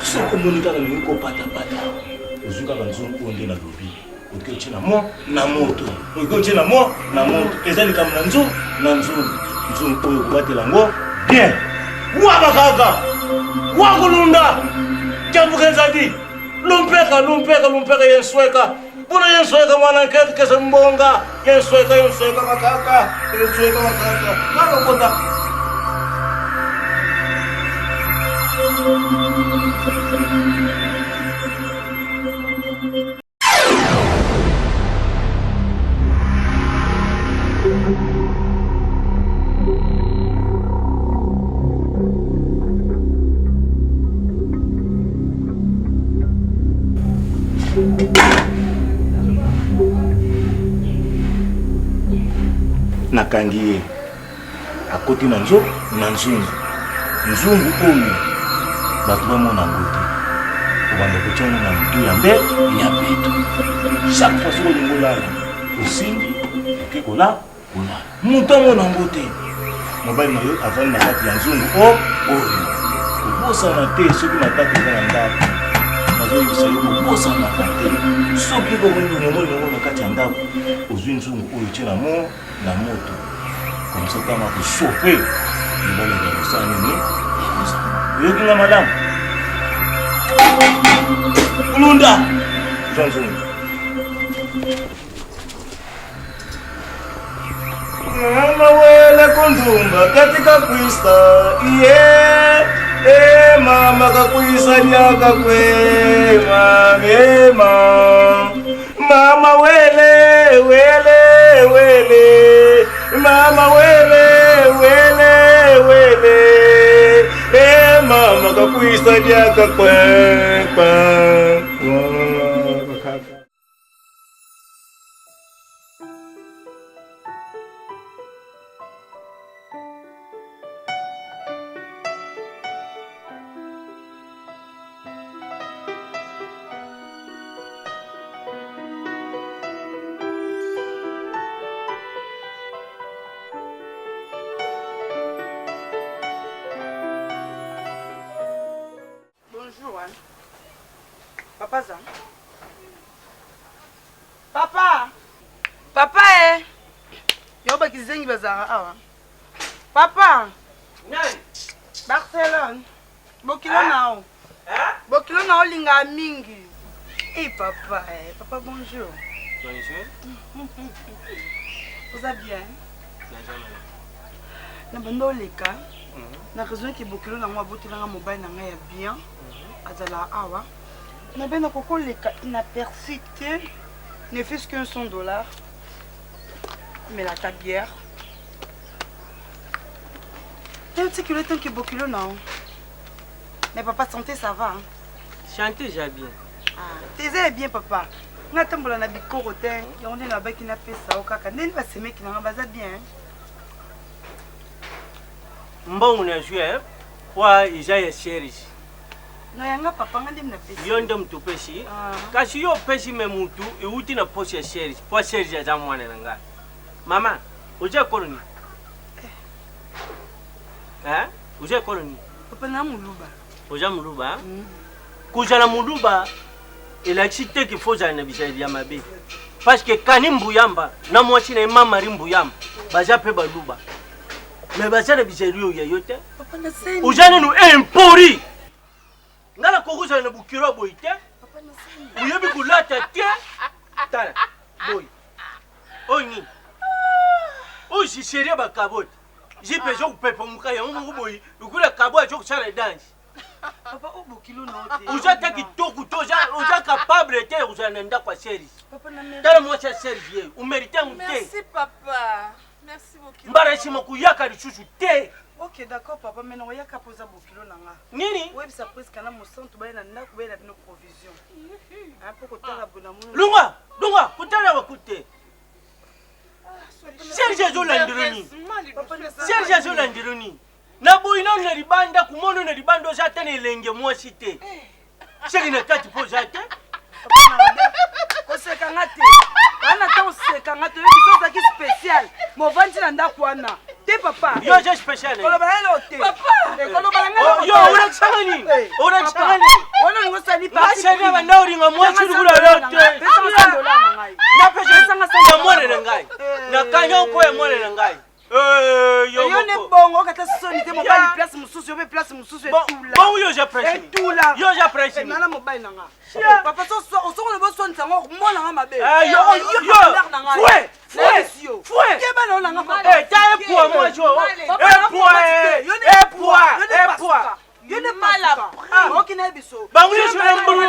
soko omoni kaka lingi kopatapata ozwi kaka nzungu oyo nde nalobi okoki otie na mo na moto okoki otie na mo na moto eza likambo na nzungu na nzungu nzungu oyo kobatela yango bien waka kaka wakulunda kyambukenzadi lumpeka yensweka buna yensweka mwana nketi kese mbonga yensweka makaka nakokota nakangi ye akoti na nzungu oyo bato bamona ngo te obanda kotiana na motu ya mbe ya beto chaque fois soko olingo olala osimbi oke kolala moto amona ngo te mobali na yo avandi na kati ya nzungu oyo kobosana te soki matata eza na ndako nazoyebisa yo kobosanaka te soki komoni nyongo na kati ya ndako ozwi nzungu oyo tie na mo na moto comme ça tama kochauffe libala ya kosala nini oyoki nga malamu kulunda zwa nzungu mawele kondumba katika kwista iye mama kakwisa nyaka kwe mama wele mama wele mama kakwisa nyaka kwe Papa yoba kizengi bazara awa papa nani Barcelone bokilo nao linga mingi papa bonjour vous allez bien na bando leka na raison ki bokilo na moi botelanga mobile na ngai ya bien azala awa na bena koko leka inaperçu te ne fût-ce qu'un $100 mais la bière tu sais que le temps qui bokilo non mais papa santé ça va hein? Chantez déjà bien. T'es bien papa. Nga tambola na bikoro te. Yonde na baki na pesa okaka. Ndeni ba semeki na baza bien. Mbongo na jouer kwa ija ya cherish. Na yanga papa ngandi mna pesa. Yonde mtu peshi. Kasi yo peshi me mutu iuti na poshi ya cherish. Po cherish ya zamwane nanga. Mama, uja koloni. Uja koloni. Papa na muluba. Uja muluba. Kuja na muluba. Il chité qu'il faut na bisaidi ya mabe. Parce que kani mbuyamba na mwachi na mama rimbuyamba. Baja pe baluba. Mais baja na bisaidi yo yote. Papa na seni. Ujane nu empori. Ngala kokuza na bukiro boite. Papa na seni. Uyebi kulata te. Tala. Boy. Oni. Oji seria ba kabot. Jipe jo kupepa mukaya ngo boy. Ukula kabwa jo kusala dance. Papa obo kilo note. Ujata kitoko toja, uja capable te ujanenda kwa service. Papa na merci. Tala moi servier, u mérite un thé. Merci papa. Merci beaucoup. Mbarashi makuyaka lichuchu te. OK d'accord papa, mais non yaka poza bokilo nanga. Nini? Webi sa presque na mosantu ba na ndako ba na bino provision. Un peu kotala bona mu. Lunga, kutala bakute. Serge Zolandironi. Serge Zolandironi. Na boina na libanda kumono na libando jate na elenge mwasi te. Seri na kati po jate. Oseka ngate. Ana ta oseka ngate yoki soza ki spécial. Mo vandi na ndako wana. Te papa. Yo je spécial. Kolo bana lo te. Papa. Kolo bana lo. Yo ora changani. Ora changani. Wana ngo sali pa. Masha na ndori nga mwasi rugula lote. Pesa $100 na ngai. Na pesa $100 mwone na ngai. Na kanyo ko e mwone na ngai. Yo ne bongo kata soni te mobali place mususu yo be place mususu etula. Bon yo j'apprécie. Etula. Yo j'apprécie. Nana mobali nanga. Papa so osoko bo soni tango mona nga mabe. Fouet. Keba na nanga papa. Ta epoa moi jo. Epoa. Yo ne mala. OK na biso. Bangu yo na mburu.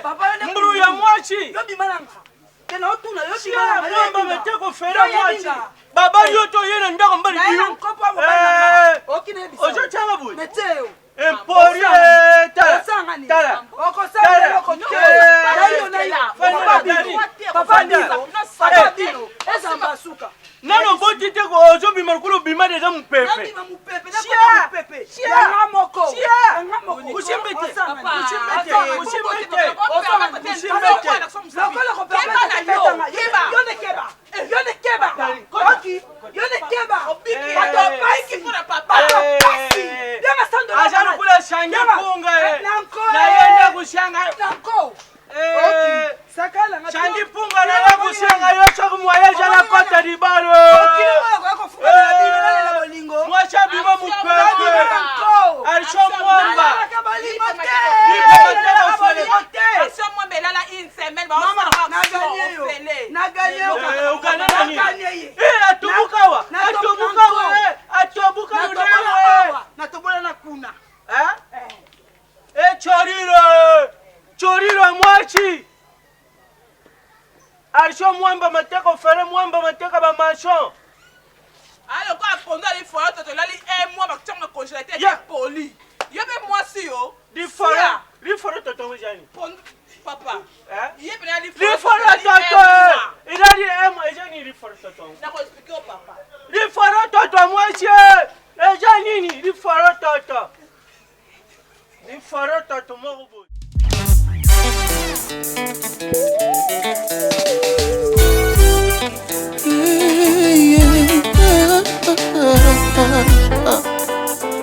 Papa yo ne mburu ya mwachi. Yo bimalanga. Tena otuna yo bimalanga. Mwamba meteko fera mwachi. Baba yoto yena ndako mbali biyo. Ojo changa bui. Meteo. Empori tala. Tala. Okosanga loko te. Dayo na ya. Papa Dino. Eza mbasuka. Nano boti te ko ojo bimarukulo bima deja mupepe. Nani ba mupepe? Na mupepe. Ya moko. Usimbete. Changi punga na ya kushanga yo chako mwaya jana pata di balo. Mwacha bima mupepe. Alisho mwamba. Alisho mwamba lala une semaine ba na gagné. Atubukawa. Natobola na kuna. Choriro mwachi. Alisho mwamba mateko fere mwamba mateka ba machon. Alors quoi pendant les fois tu là les mois ba tu me congélateur ya poli. Yo be moi si yo. Di fora. Li fora toto jani. Papa. Ye bena li fora toto. Il a dit moi jani li fora toto. Na ko expliquer au papa. Li fora toto mwachi. E jani ni li fora toto. Li fora toto mo bo.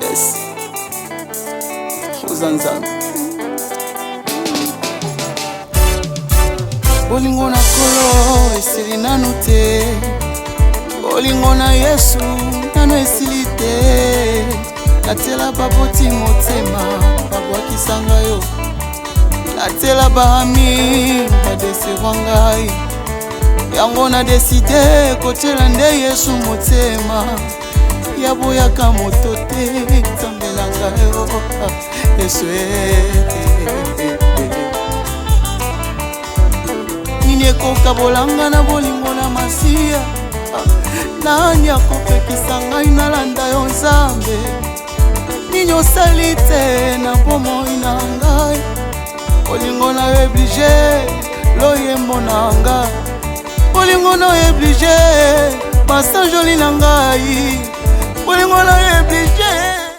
Yes. Uzanza. Bolingo na kolo esili nanu te. Bolingo na Yesu nanu esili te. Natela baboti motema babwakisanga yo. Natela bahami badesirwa ngai. Yango na deside kotela nde Yesu motema. Yaboyaka moto te tambelanga yo Yesu nini ekokabolanga na bolingo na masiya. Nani akopekisa ngai nalanda yo Nzambe. Nini osali te na bomoi na ngai. bolingo na oblige loyembo nanga bolingo na oblige basa joli na ngai bolingo na oblige